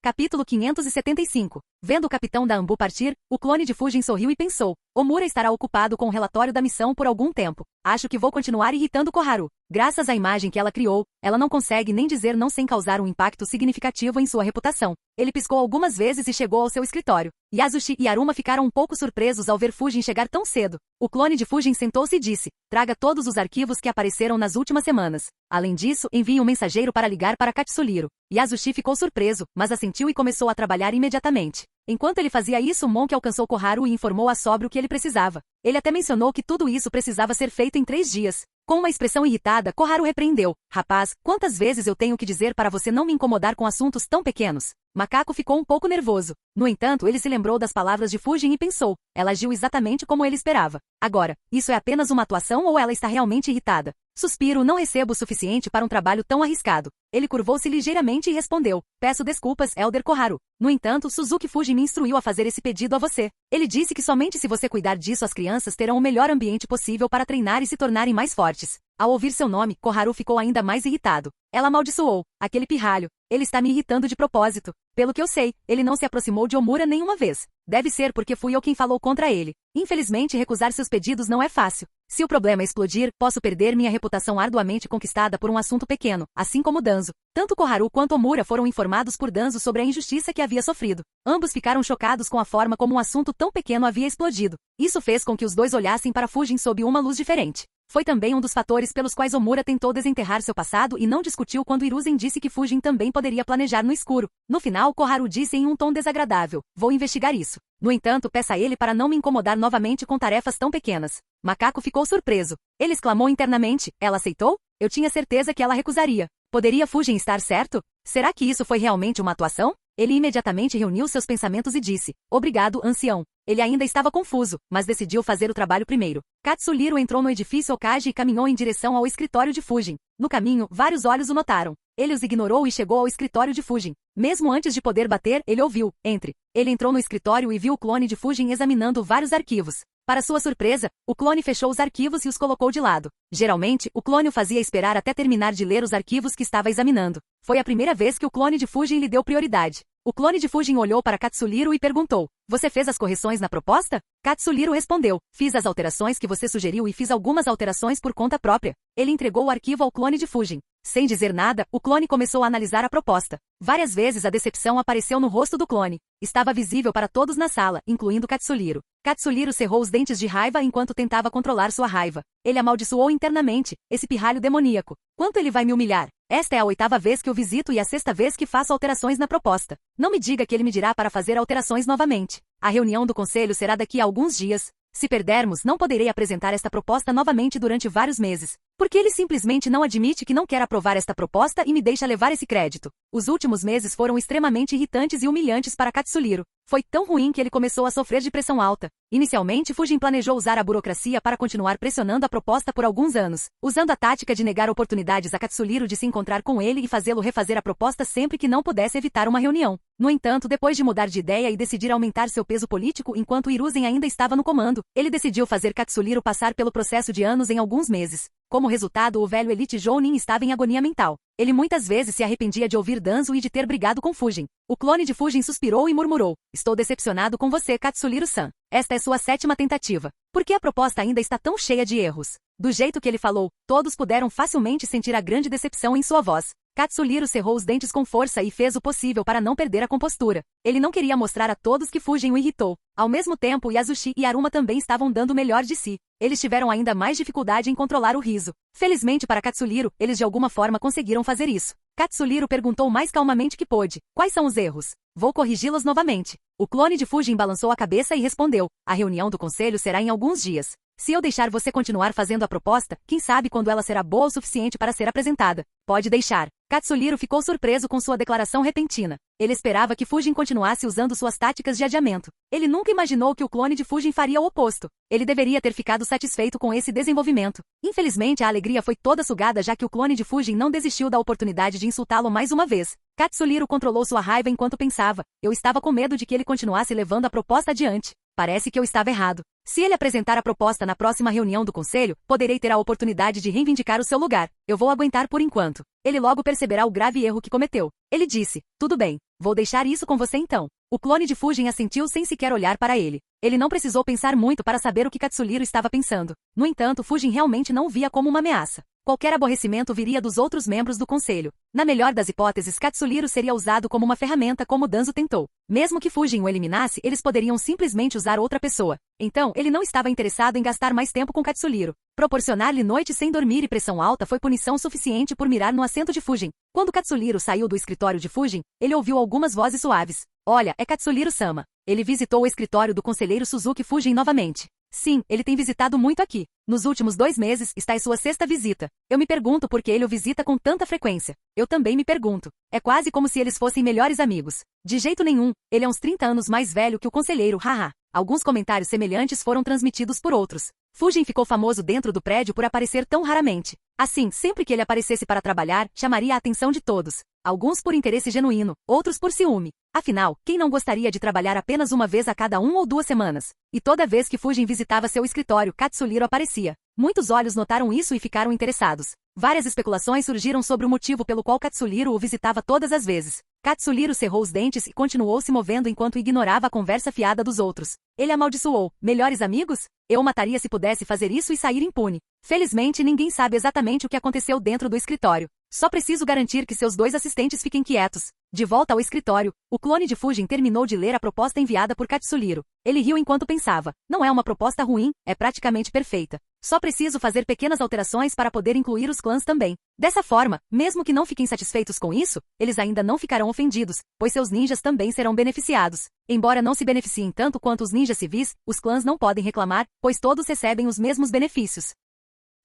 Capítulo 575. Vendo o capitão da Anbu partir, o clone de Fujin sorriu e pensou, Omura estará ocupado com o relatório da missão por algum tempo. Acho que vou continuar irritando Koharu. Graças à imagem que ela criou, ela não consegue nem dizer não sem causar um impacto significativo em sua reputação. Ele piscou algumas vezes e chegou ao seu escritório. Yasushi e Aruma ficaram um pouco surpresos ao ver Fujin chegar tão cedo. O clone de Fujin sentou-se e disse, traga todos os arquivos que apareceram nas últimas semanas. Além disso, envie um mensageiro para ligar para Katsuriro. Yasushi ficou surpreso, mas assentiu e começou a trabalhar imediatamente. Enquanto ele fazia isso, Monk alcançou Koharu e informou a sobre o que ele precisava. Ele até mencionou que tudo isso precisava ser feito em 3 dias. Com uma expressão irritada, Koharu repreendeu. Rapaz, quantas vezes eu tenho que dizer para você não me incomodar com assuntos tão pequenos? Macaco ficou um pouco nervoso. No entanto, ele se lembrou das palavras de Fujin e pensou. Ela agiu exatamente como ele esperava. Agora, isso é apenas uma atuação ou ela está realmente irritada? Suspiro, não recebo o suficiente para um trabalho tão arriscado. Ele curvou-se ligeiramente e respondeu. Peço desculpas, Elder Koharu. No entanto, Suzuki Fujin me instruiu a fazer esse pedido a você. Ele disse que somente se você cuidar disso as crianças terão o melhor ambiente possível para treinar e se tornarem mais fortes. Ao ouvir seu nome, Koharu ficou ainda mais irritado. Ela amaldiçoou. Aquele pirralho. Ele está me irritando de propósito. Pelo que eu sei, ele não se aproximou de Omura nenhuma vez. Deve ser porque fui eu quem falou contra ele. Infelizmente, recusar seus pedidos não é fácil. Se o problema explodir, posso perder minha reputação arduamente conquistada por um assunto pequeno, assim como Danzo. Tanto Koharu quanto Omura foram informados por Danzo sobre a injustiça que havia sofrido. Ambos ficaram chocados com a forma como um assunto tão pequeno havia explodido. Isso fez com que os dois olhassem para Fujin sob uma luz diferente. Foi também um dos fatores pelos quais Omura tentou desenterrar seu passado e não discutiu quando Hiruzen disse que Fujin também poderia planejar no escuro. No final, Koharu disse em um tom desagradável, vou investigar isso. No entanto, peça a ele para não me incomodar novamente com tarefas tão pequenas. Macaco ficou surpreso. Ele exclamou internamente, ela aceitou? Eu tinha certeza que ela recusaria. Poderia Fujin estar certo? Será que isso foi realmente uma atuação? Ele imediatamente reuniu seus pensamentos e disse, obrigado, ancião. Ele ainda estava confuso, mas decidiu fazer o trabalho primeiro. Katsuriro entrou no edifício Okage e caminhou em direção ao escritório de Fujin. No caminho, vários olhos o notaram. Ele os ignorou e chegou ao escritório de Fujin. Mesmo antes de poder bater, ele ouviu, entre. Ele entrou no escritório e viu o clone de Fujin examinando vários arquivos. Para sua surpresa, o clone fechou os arquivos e os colocou de lado. Geralmente, o clone o fazia esperar até terminar de ler os arquivos que estava examinando. Foi a primeira vez que o clone de Fujin lhe deu prioridade. O clone de Fujin olhou para Katsuriro e perguntou, você fez as correções na proposta? Katsuriro respondeu, fiz as alterações que você sugeriu e fiz algumas alterações por conta própria. Ele entregou o arquivo ao clone de Fujin. Sem dizer nada, o clone começou a analisar a proposta. Várias vezes a decepção apareceu no rosto do clone. Estava visível para todos na sala, incluindo Katsuriro. Katsuriro cerrou os dentes de raiva enquanto tentava controlar sua raiva. Ele amaldiçoou internamente, esse pirralho demoníaco. Quanto ele vai me humilhar? Esta é a 8ª vez que o visito e a 6ª vez que faço alterações na proposta. Não me diga que ele me dirá para fazer alterações novamente. A reunião do conselho será daqui a alguns dias. Se perdermos, não poderei apresentar esta proposta novamente durante vários meses. Porque ele simplesmente não admite que não quer aprovar esta proposta e me deixa levar esse crédito. Os últimos meses foram extremamente irritantes e humilhantes para Katsuriro. Foi tão ruim que ele começou a sofrer de pressão alta. Inicialmente, Fujin planejou usar a burocracia para continuar pressionando a proposta por alguns anos, usando a tática de negar oportunidades a Katsuriro de se encontrar com ele e fazê-lo refazer a proposta sempre que não pudesse evitar uma reunião. No entanto, depois de mudar de ideia e decidir aumentar seu peso político enquanto Hiruzen ainda estava no comando, ele decidiu fazer Katsuriro passar pelo processo de anos em alguns meses. Como resultado, o velho Elite Jounin estava em agonia mental. Ele muitas vezes se arrependia de ouvir Danzo e de ter brigado com Fujin. O clone de Fujin suspirou e murmurou. Estou decepcionado com você, Katsuriro-san. Esta é sua 7ª tentativa. Por que a proposta ainda está tão cheia de erros? Do jeito que ele falou, todos puderam facilmente sentir a grande decepção em sua voz. Katsuriro cerrou os dentes com força e fez o possível para não perder a compostura. Ele não queria mostrar a todos que Fujin o irritou. Ao mesmo tempo, Yasushi e Aruma também estavam dando o melhor de si. Eles tiveram ainda mais dificuldade em controlar o riso. Felizmente para Katsuriro, eles de alguma forma conseguiram fazer isso. Katsuriro perguntou mais calmamente que pôde. Quais são os erros? Vou corrigi-los novamente. O clone de Fujin balançou a cabeça e respondeu. A reunião do conselho será em alguns dias. Se eu deixar você continuar fazendo a proposta, quem sabe quando ela será boa o suficiente para ser apresentada. Pode deixar. Katsuriro ficou surpreso com sua declaração repentina. Ele esperava que Fujin continuasse usando suas táticas de adiamento. Ele nunca imaginou que o clone de Fujin faria o oposto. Ele deveria ter ficado satisfeito com esse desenvolvimento. Infelizmente, a alegria foi toda sugada já que o clone de Fujin não desistiu da oportunidade de insultá-lo mais uma vez. Katsuhiro controlou sua raiva enquanto pensava. Eu estava com medo de que ele continuasse levando a proposta adiante. Parece que eu estava errado. Se ele apresentar a proposta na próxima reunião do conselho, poderei ter a oportunidade de reivindicar o seu lugar. Eu vou aguentar por enquanto. Ele logo perceberá o grave erro que cometeu. Ele disse, tudo bem, vou deixar isso com você então. O clone de Fujin assentiu sem sequer olhar para ele. Ele não precisou pensar muito para saber o que Katsuhiro estava pensando. No entanto, Fujin realmente não o via como uma ameaça. Qualquer aborrecimento viria dos outros membros do conselho. Na melhor das hipóteses, Katsuhiro seria usado como uma ferramenta como Danzo tentou. Mesmo que Fujin o eliminasse, eles poderiam simplesmente usar outra pessoa. Então, ele não estava interessado em gastar mais tempo com Katsuhiro. Proporcionar-lhe noites sem dormir e pressão alta foi punição suficiente por mirar no assento de Fujin. Quando Katsuhiro saiu do escritório de Fujin, ele ouviu algumas vozes suaves. Olha, é Katsuhiro-sama. Ele visitou o escritório do conselheiro Suzuki Fujin novamente. Sim, ele tem visitado muito aqui. Nos últimos 2 meses, está em sua 6ª visita. Eu me pergunto por que ele o visita com tanta frequência. Eu também me pergunto. É quase como se eles fossem melhores amigos. De jeito nenhum, ele é uns 30 anos mais velho que o conselheiro, haha. Alguns comentários semelhantes foram transmitidos por outros. Fujin ficou famoso dentro do prédio por aparecer tão raramente. Assim, sempre que ele aparecesse para trabalhar, chamaria a atenção de todos. Alguns por interesse genuíno, outros por ciúme. Afinal, quem não gostaria de trabalhar apenas uma vez a cada 1 ou 2 semanas? E toda vez que Fujin visitava seu escritório, Katsuhiro aparecia. Muitos olhos notaram isso e ficaram interessados. Várias especulações surgiram sobre o motivo pelo qual Katsuhiro o visitava todas as vezes. Katsuhiro cerrou os dentes e continuou se movendo enquanto ignorava a conversa fiada dos outros. Ele amaldiçoou. Melhores amigos? Eu o mataria se pudesse fazer isso e sair impune. Felizmente, ninguém sabe exatamente o que aconteceu dentro do escritório. Só preciso garantir que seus 2 assistentes fiquem quietos. De volta ao escritório, o clone de Fujin terminou de ler a proposta enviada por Katsuhiro. Ele riu enquanto pensava. Não é uma proposta ruim, é praticamente perfeita. Só preciso fazer pequenas alterações para poder incluir os clãs também. Dessa forma, mesmo que não fiquem satisfeitos com isso, eles ainda não ficarão ofendidos, pois seus ninjas também serão beneficiados. Embora não se beneficiem tanto quanto os ninjas civis, os clãs não podem reclamar, pois todos recebem os mesmos benefícios.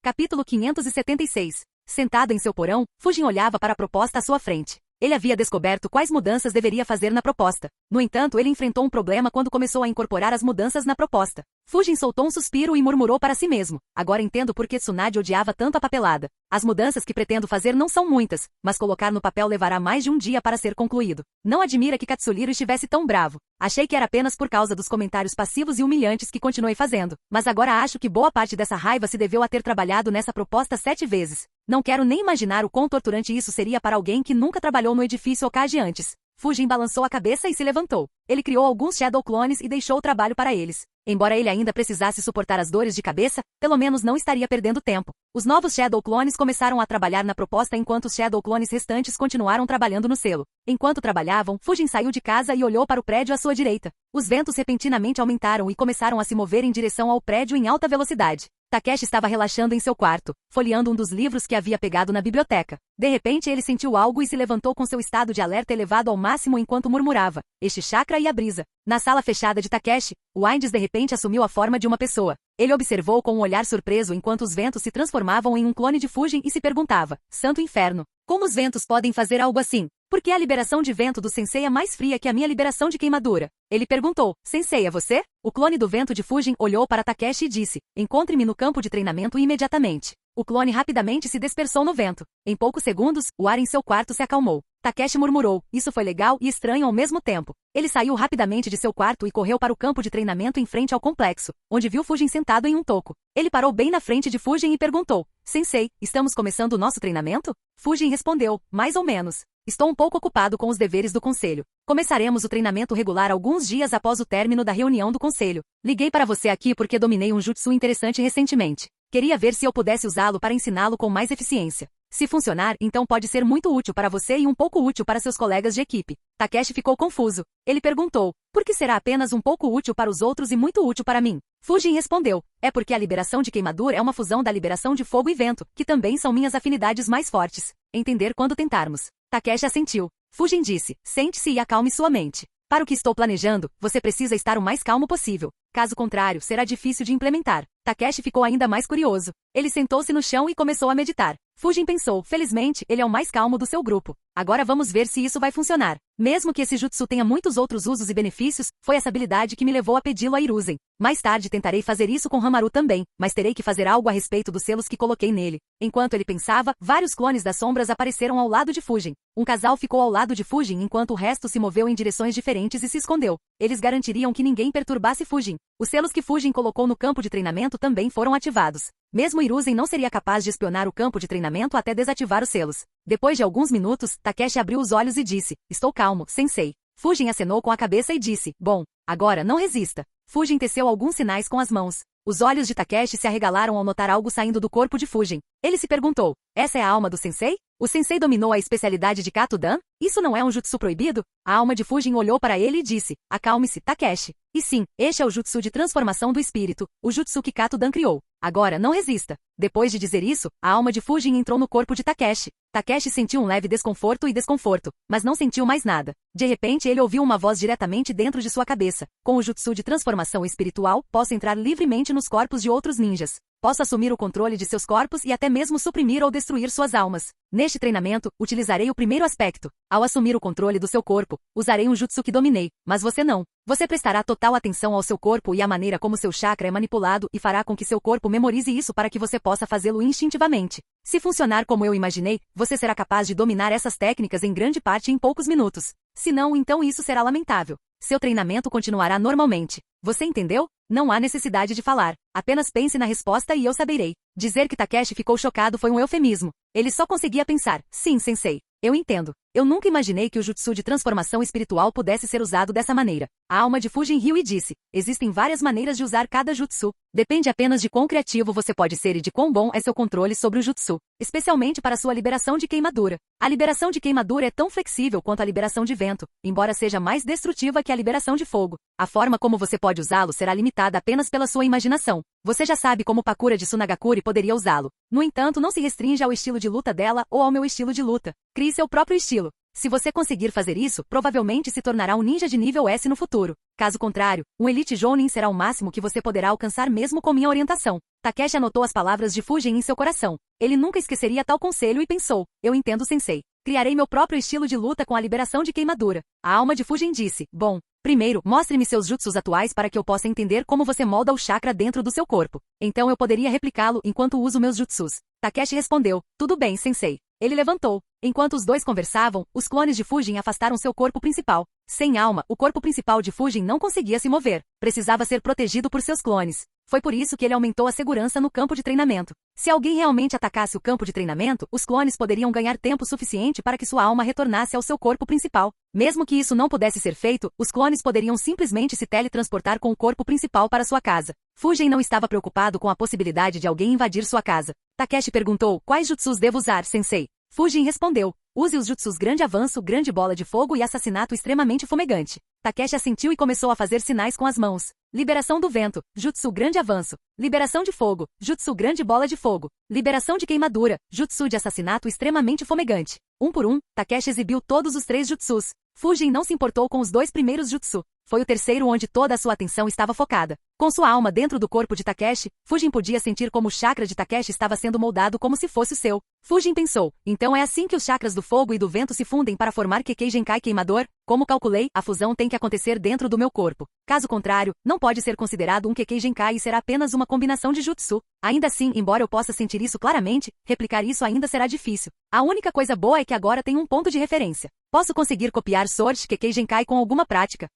Capítulo 576. Sentado em seu porão, Fujin olhava para a proposta à sua frente. Ele havia descoberto quais mudanças deveria fazer na proposta. No entanto, ele enfrentou um problema quando começou a incorporar as mudanças na proposta. Fujin soltou um suspiro e murmurou para si mesmo. Agora entendo por que Tsunade odiava tanto a papelada. As mudanças que pretendo fazer não são muitas, mas colocar no papel levará mais de um dia para ser concluído. Não admira que Katsuhiro estivesse tão bravo. Achei que era apenas por causa dos comentários passivos e humilhantes que continuei fazendo. Mas agora acho que boa parte dessa raiva se deveu a ter trabalhado nessa proposta 7 vezes. Não quero nem imaginar o quão torturante isso seria para alguém que nunca trabalhou no edifício Okage antes. Fujin balançou a cabeça e se levantou. Ele criou alguns Shadow Clones e deixou o trabalho para eles. Embora ele ainda precisasse suportar as dores de cabeça, pelo menos não estaria perdendo tempo. Os novos Shadow Clones começaram a trabalhar na proposta enquanto os Shadow Clones restantes continuaram trabalhando no selo. Enquanto trabalhavam, Fujin saiu de casa e olhou para o prédio à sua direita. Os ventos repentinamente aumentaram e começaram a se mover em direção ao prédio em alta velocidade. Takeshi estava relaxando em seu quarto, folheando um dos livros que havia pegado na biblioteca. De repente ele sentiu algo e se levantou com seu estado de alerta elevado ao máximo enquanto murmurava, este chakra e a brisa. Na sala fechada de Takeshi, o Aindes de repente assumiu a forma de uma pessoa. Ele observou com um olhar surpreso enquanto os ventos se transformavam em um clone de Fujin e se perguntava, santo inferno, como os ventos podem fazer algo assim? Por que a liberação de vento do sensei é mais fria que a minha liberação de queimadura? Ele perguntou, sensei é você? O clone do vento de Fujin olhou para Takeshi e disse, encontre-me no campo de treinamento imediatamente. O clone rapidamente se dispersou no vento. Em poucos segundos, o ar em seu quarto se acalmou. Takeshi murmurou, isso foi legal e estranho ao mesmo tempo. Ele saiu rapidamente de seu quarto e correu para o campo de treinamento em frente ao complexo, onde viu Fujin sentado em um toco. Ele parou bem na frente de Fujin e perguntou, sensei, estamos começando o nosso treinamento? Fujin respondeu, mais ou menos. Estou um pouco ocupado com os deveres do conselho. Começaremos o treinamento regular alguns dias após o término da reunião do conselho. Liguei para você aqui porque dominei um jutsu interessante recentemente. Queria ver se eu pudesse usá-lo para ensiná-lo com mais eficiência. Se funcionar, então pode ser muito útil para você e um pouco útil para seus colegas de equipe. Takeshi ficou confuso. Ele perguntou, por que será apenas um pouco útil para os outros e muito útil para mim? Fujin respondeu, é porque a liberação de queimadura é uma fusão da liberação de fogo e vento, que também são minhas afinidades mais fortes. Entender quando tentarmos. Takeshi assentiu. Fujin disse, sente-se e acalme sua mente. Para o que estou planejando, você precisa estar o mais calmo possível. Caso contrário, será difícil de implementar. Takeshi ficou ainda mais curioso. Ele sentou-se no chão e começou a meditar. Fujin pensou, felizmente, ele é o mais calmo do seu grupo. Agora vamos ver se isso vai funcionar. Mesmo que esse jutsu tenha muitos outros usos e benefícios, foi essa habilidade que me levou a pedi-lo a Hiruzen. Mais tarde tentarei fazer isso com Hamaru também, mas terei que fazer algo a respeito dos selos que coloquei nele. Enquanto ele pensava, vários clones das sombras apareceram ao lado de Fujin. Um casal ficou ao lado de Fujin enquanto o resto se moveu em direções diferentes e se escondeu. Eles garantiriam que ninguém perturbasse Fujin. Os selos que Fujin colocou no campo de treinamento também foram ativados. Mesmo Hiruzen não seria capaz de espionar o campo de treinamento até desativar os selos. Depois de alguns minutos, Takeshi abriu os olhos e disse, estou calmo, sensei. Fujin acenou com a cabeça e disse, bom, agora não resista. Fujin teceu alguns sinais com as mãos. Os olhos de Takeshi se arregalaram ao notar algo saindo do corpo de Fujin. Ele se perguntou, essa é a alma do sensei? O sensei dominou a especialidade de Katudan? Isso não é um jutsu proibido? A alma de Fujin olhou para ele e disse, acalme-se, Takeshi. E sim, este é o jutsu de transformação do espírito, o jutsu que Katudan criou. Agora não resista. Depois de dizer isso, a alma de Fujin entrou no corpo de Takeshi. Takeshi sentiu um leve desconforto, mas não sentiu mais nada. De repente ele ouviu uma voz diretamente dentro de sua cabeça. Com o jutsu de transformação espiritual, posso entrar livremente nos corpos de outros ninjas. Posso assumir o controle de seus corpos e até mesmo suprimir ou destruir suas almas. Neste treinamento, utilizarei o primeiro aspecto. Ao assumir o controle do seu corpo, usarei um jutsu que dominei, mas você não. Você prestará total atenção ao seu corpo e à maneira como seu chakra é manipulado e fará com que seu corpo memorize isso para que você possa fazê-lo instintivamente. Se funcionar como eu imaginei, você será capaz de dominar essas técnicas em grande parte em poucos minutos. Se não, então isso será lamentável. Seu treinamento continuará normalmente. Você entendeu? Não há necessidade de falar. Apenas pense na resposta e eu saberei. Dizer que Takeshi ficou chocado foi um eufemismo. Ele só conseguia pensar, sim, sensei. Eu entendo. Eu nunca imaginei que o jutsu de transformação espiritual pudesse ser usado dessa maneira. A alma de Fujin riu e disse, existem várias maneiras de usar cada jutsu. Depende apenas de quão criativo você pode ser e de quão bom é seu controle sobre o jutsu, especialmente para sua liberação de queimadura. A liberação de queimadura é tão flexível quanto a liberação de vento, embora seja mais destrutiva que a liberação de fogo. A forma como você pode usá-lo será limitada apenas pela sua imaginação. Você já sabe como Pakura de Tsunagakure poderia usá-lo. No entanto, não se restringe ao estilo de luta dela ou ao meu estilo de luta. Crie seu próprio estilo. Se você conseguir fazer isso, provavelmente se tornará um ninja de nível S no futuro. Caso contrário, um Elite Jounin será o máximo que você poderá alcançar mesmo com minha orientação. Takeshi anotou as palavras de Fujin em seu coração. Ele nunca esqueceria tal conselho e pensou, eu entendo, sensei. Criarei meu próprio estilo de luta com a liberação de queimadura. A alma de Fujin disse, bom, primeiro, mostre-me seus jutsus atuais para que eu possa entender como você molda o chakra dentro do seu corpo. Então eu poderia replicá-lo enquanto uso meus jutsus. Takeshi respondeu, tudo bem, sensei. Ele levantou. Enquanto os dois conversavam, os clones de Fujin afastaram seu corpo principal. Sem alma, o corpo principal de Fujin não conseguia se mover. Precisava ser protegido por seus clones. Foi por isso que ele aumentou a segurança no campo de treinamento. Se alguém realmente atacasse o campo de treinamento, os clones poderiam ganhar tempo suficiente para que sua alma retornasse ao seu corpo principal. Mesmo que isso não pudesse ser feito, os clones poderiam simplesmente se teletransportar com o corpo principal para sua casa. Fujin não estava preocupado com a possibilidade de alguém invadir sua casa. Takeshi perguntou, quais jutsus devo usar, sensei? Fujin respondeu, use os jutsus grande avanço, grande bola de fogo e assassinato extremamente fumegante. Takeshi assentiu e começou a fazer sinais com as mãos. Liberação do vento, jutsu grande avanço. Liberação de fogo, jutsu grande bola de fogo. Liberação de queimadura, jutsu de assassinato extremamente fumegante. Um por um, Takeshi exibiu todos os 3 jutsus. Fujin não se importou com os 2 primeiros jutsu. Foi o terceiro onde toda a sua atenção estava focada. Com sua alma dentro do corpo de Takeshi, Fujin podia sentir como o chakra de Takeshi estava sendo moldado como se fosse o seu. Fujin pensou, então é assim que os chakras do fogo e do vento se fundem para formar Kekkei Genkai queimador? Como calculei, a fusão tem que acontecer dentro do meu corpo. Caso contrário, não pode ser considerado um Kekkei Genkai e será apenas uma combinação de jutsu. Ainda assim, embora eu possa sentir isso claramente, replicar isso ainda será difícil. A única coisa boa é que agora tenho um ponto de referência. Posso conseguir copiar Sword Kekkei Genkai com alguma prática.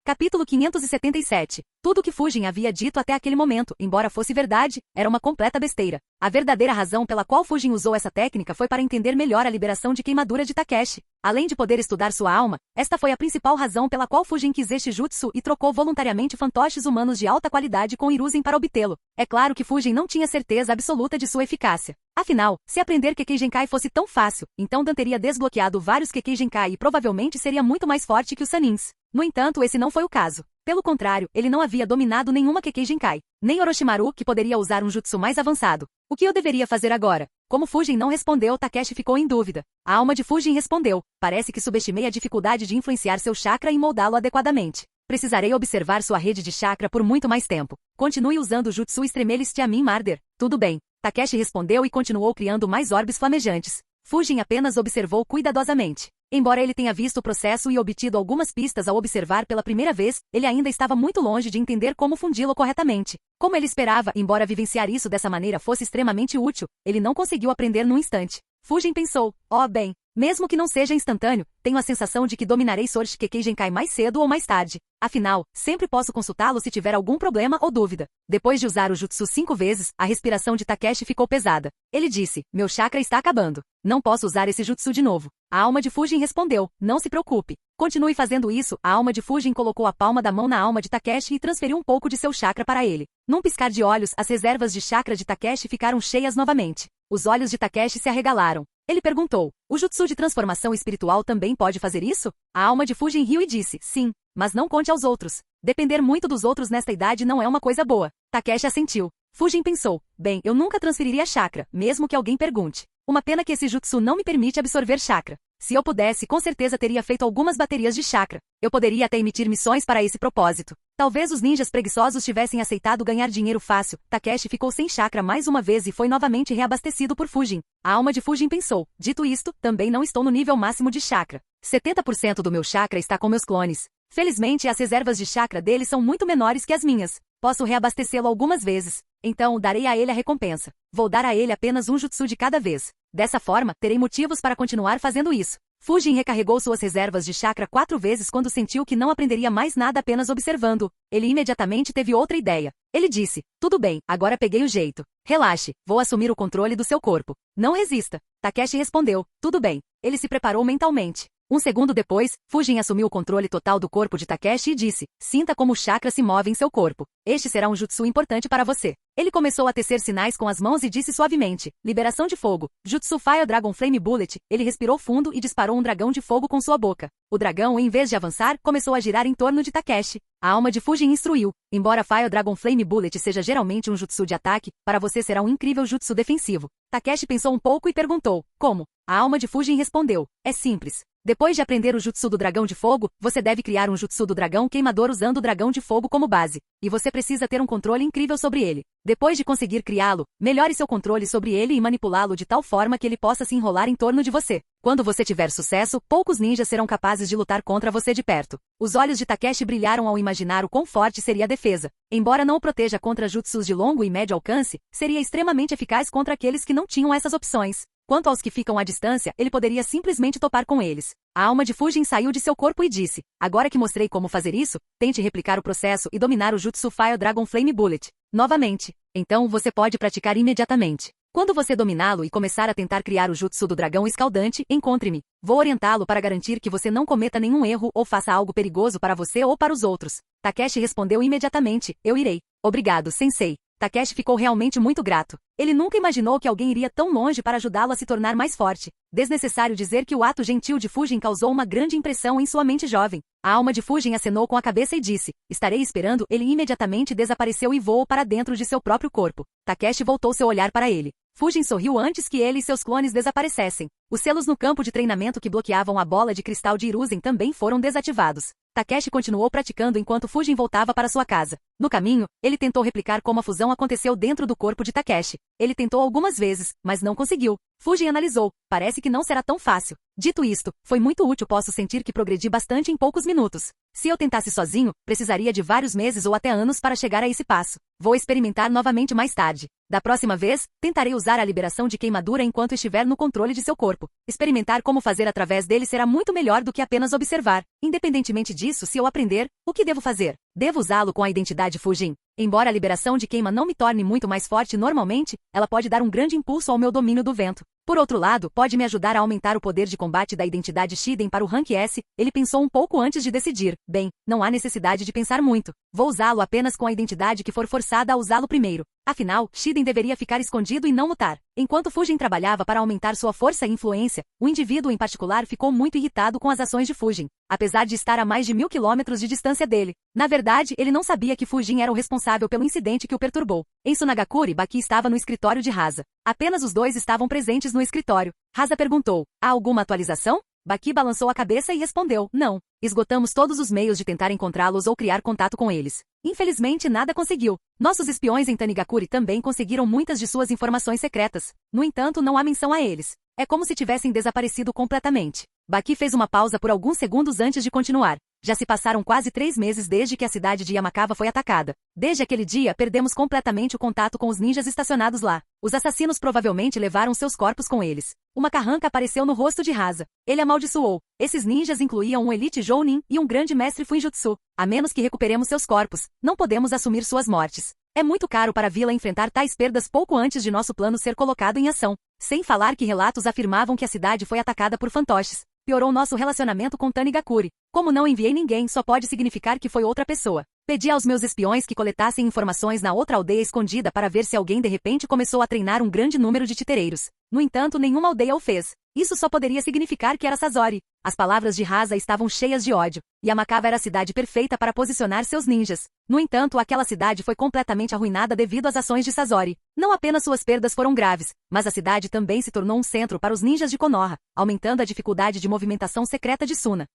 Capítulo 577. Tudo o que Fujin havia dito até aquele momento, embora fosse verdade, era uma completa besteira. A verdadeira razão pela qual Fujin usou essa técnica foi para entender melhor a liberação de queimadura de Takeshi. Além de poder estudar sua alma, esta foi a principal razão pela qual Fujin quis este jutsu e trocou voluntariamente fantoches humanos de alta qualidade com Hiruzen para obtê-lo. É claro que Fujin não tinha certeza absoluta de sua eficácia. Afinal, se aprender Kekkei Genkai fosse tão fácil, então Dan teria desbloqueado vários Kekkei Genkai e provavelmente seria muito mais forte que os Sanins. No entanto, esse não foi o caso. Pelo contrário, ele não havia dominado nenhuma Kekkei Genkai, nem Orochimaru, que poderia usar um jutsu mais avançado. O que eu deveria fazer agora? Como Fujin não respondeu, Takeshi ficou em dúvida. A alma de Fujin respondeu, parece que subestimei a dificuldade de influenciar seu chakra e moldá-lo adequadamente. Precisarei observar sua rede de chakra por muito mais tempo. Continue usando o jutsu Extremelis Tiamin Marder. Tudo bem. Takeshi respondeu e continuou criando mais orbes flamejantes. Fujin apenas observou cuidadosamente. Embora ele tenha visto o processo e obtido algumas pistas ao observar pela primeira vez, ele ainda estava muito longe de entender como fundi-lo corretamente. Como ele esperava, embora vivenciar isso dessa maneira fosse extremamente útil, ele não conseguiu aprender num instante. Fujin pensou, bem, mesmo que não seja instantâneo, tenho a sensação de que dominarei Sword Kekkeigenkai mais cedo ou mais tarde. Afinal, sempre posso consultá-lo se tiver algum problema ou dúvida. Depois de usar o jutsu 5 vezes, a respiração de Takeshi ficou pesada. Ele disse, meu chakra está acabando. Não posso usar esse jutsu de novo. A alma de Fujin respondeu, não se preocupe. Continue fazendo isso. A alma de Fujin colocou a palma da mão na alma de Takeshi e transferiu um pouco de seu chakra para ele. Num piscar de olhos, as reservas de chakra de Takeshi ficaram cheias novamente. Os olhos de Takeshi se arregalaram. Ele perguntou, o jutsu de transformação espiritual também pode fazer isso? A alma de Fujin riu e disse, sim, mas não conte aos outros. Depender muito dos outros nesta idade não é uma coisa boa. Takeshi assentiu. Fujin pensou, bem, eu nunca transferiria chakra, mesmo que alguém pergunte. Uma pena que esse jutsu não me permite absorver chakra. Se eu pudesse, com certeza teria feito algumas baterias de chakra. Eu poderia até emitir missões para esse propósito. Talvez os ninjas preguiçosos tivessem aceitado ganhar dinheiro fácil. Takeshi ficou sem chakra mais uma vez e foi novamente reabastecido por Fujin. A alma de Fujin pensou, dito isto, também não estou no nível máximo de chakra. 70% do meu chakra está com meus clones. Felizmente, as reservas de chakra dele são muito menores que as minhas. Posso reabastecê-lo algumas vezes. Então, darei a ele a recompensa. Vou dar a ele apenas um jutsu de cada vez. Dessa forma, terei motivos para continuar fazendo isso. Fujin recarregou suas reservas de chakra 4 vezes quando sentiu que não aprenderia mais nada apenas observando. Ele imediatamente teve outra ideia. Ele disse, tudo bem, agora peguei o jeito. Relaxe, vou assumir o controle do seu corpo. Não resista. Takeshi respondeu, tudo bem. Ele se preparou mentalmente. Um segundo depois, Fujin assumiu o controle total do corpo de Takeshi e disse, sinta como o chakra se move em seu corpo. Este será um jutsu importante para você. Ele começou a tecer sinais com as mãos e disse suavemente, liberação de fogo, Jutsu Fire Dragon Flame Bullet. Ele respirou fundo e disparou um dragão de fogo com sua boca. O dragão, em vez de avançar, começou a girar em torno de Takeshi. A alma de Fujin instruiu, embora Fire Dragon Flame Bullet seja geralmente um jutsu de ataque, para você será um incrível jutsu defensivo. Takeshi pensou um pouco e perguntou, como? A alma de Fujin respondeu, é simples. Depois de aprender o jutsu do dragão de fogo, você deve criar um jutsu do dragão queimador usando o dragão de fogo como base. E você precisa ter um controle incrível sobre ele. Depois de conseguir criá-lo, melhore seu controle sobre ele e manipulá-lo de tal forma que ele possa se enrolar em torno de você. Quando você tiver sucesso, poucos ninjas serão capazes de lutar contra você de perto. Os olhos de Takeshi brilharam ao imaginar o quão forte seria a defesa. Embora não o proteja contra jutsus de longo e médio alcance, seria extremamente eficaz contra aqueles que não tinham essas opções. Quanto aos que ficam à distância, ele poderia simplesmente topar com eles. A alma de Fujin saiu de seu corpo e disse, agora que mostrei como fazer isso, tente replicar o processo e dominar o Jutsu Fire Dragon Flame Bullet. Novamente. Então você pode praticar imediatamente. Quando você dominá-lo e começar a tentar criar o jutsu do dragão escaldante, encontre-me. Vou orientá-lo para garantir que você não cometa nenhum erro ou faça algo perigoso para você ou para os outros. Takeshi respondeu imediatamente, eu irei. Obrigado, sensei. Takeshi ficou realmente muito grato. Ele nunca imaginou que alguém iria tão longe para ajudá-lo a se tornar mais forte. Desnecessário dizer que o ato gentil de Fujin causou uma grande impressão em sua mente jovem. A alma de Fujin acenou com a cabeça e disse, estarei esperando. Ele imediatamente desapareceu e voou para dentro de seu próprio corpo. Takeshi voltou seu olhar para ele. Fujin sorriu antes que ele e seus clones desaparecessem. Os selos no campo de treinamento que bloqueavam a bola de cristal de Hiruzen também foram desativados. Takeshi continuou praticando enquanto Fujin voltava para sua casa. No caminho, ele tentou replicar como a fusão aconteceu dentro do corpo de Takeshi. Ele tentou algumas vezes, mas não conseguiu. Fujin analisou. Parece que não será tão fácil. Dito isto, foi muito útil. Posso sentir que progredi bastante em poucos minutos. Se eu tentasse sozinho, precisaria de vários meses ou até anos para chegar a esse passo. Vou experimentar novamente mais tarde. Da próxima vez, tentarei usar a liberação de queimadura enquanto estiver no controle de seu corpo. Experimentar como fazer através dele será muito melhor do que apenas observar. Independentemente disso, se eu aprender, o que devo fazer? Devo usá-lo com a identidade Fujin. Embora a liberação de queima não me torne muito mais forte normalmente, ela pode dar um grande impulso ao meu domínio do vento. Por outro lado, pode me ajudar a aumentar o poder de combate da identidade Shiden para o rank S. Ele pensou um pouco antes de decidir. Bem, não há necessidade de pensar muito. Vou usá-lo apenas com a identidade que for forçada a usá-lo primeiro. Afinal, Shiden deveria ficar escondido e não lutar. Enquanto Fujin trabalhava para aumentar sua força e influência, o indivíduo em particular ficou muito irritado com as ações de Fujin, apesar de estar a mais de 1000 quilômetros de distância dele. Na verdade, ele não sabia que Fujin era o responsável pelo incidente que o perturbou. Em Sunagakure, Baki estava no escritório de Rasa. Apenas os dois estavam presentes no escritório. Rasa perguntou, há alguma atualização? Baki balançou a cabeça e respondeu, não. Esgotamos todos os meios de tentar encontrá-los ou criar contato com eles. Infelizmente nada conseguiu. Nossos espiões em Tanigakuri também conseguiram muitas de suas informações secretas. No entanto, não há menção a eles. É como se tivessem desaparecido completamente. Baki fez uma pausa por alguns segundos antes de continuar. Já se passaram quase 3 meses desde que a cidade de Yamakawa foi atacada. Desde aquele dia, perdemos completamente o contato com os ninjas estacionados lá. Os assassinos provavelmente levaram seus corpos com eles. Uma carranca apareceu no rosto de Hasa. Ele amaldiçoou. Esses ninjas incluíam um elite Jounin e um grande mestre Fuinjutsu. A menos que recuperemos seus corpos, não podemos assumir suas mortes. É muito caro para a vila enfrentar tais perdas pouco antes de nosso plano ser colocado em ação. Sem falar que relatos afirmavam que a cidade foi atacada por fantoches. Piorou nosso relacionamento com Tanigakuri. Como não enviei ninguém, só pode significar que foi outra pessoa. Pedi aos meus espiões que coletassem informações na outra aldeia escondida para ver se alguém de repente começou a treinar um grande número de titereiros. No entanto, nenhuma aldeia o fez. Isso só poderia significar que era Sazori. As palavras de Hasa estavam cheias de ódio. Yamakawa era a cidade perfeita para posicionar seus ninjas. No entanto, aquela cidade foi completamente arruinada devido às ações de Sazori. Não apenas suas perdas foram graves, mas a cidade também se tornou um centro para os ninjas de Konoha, aumentando a dificuldade de movimentação secreta de Suna.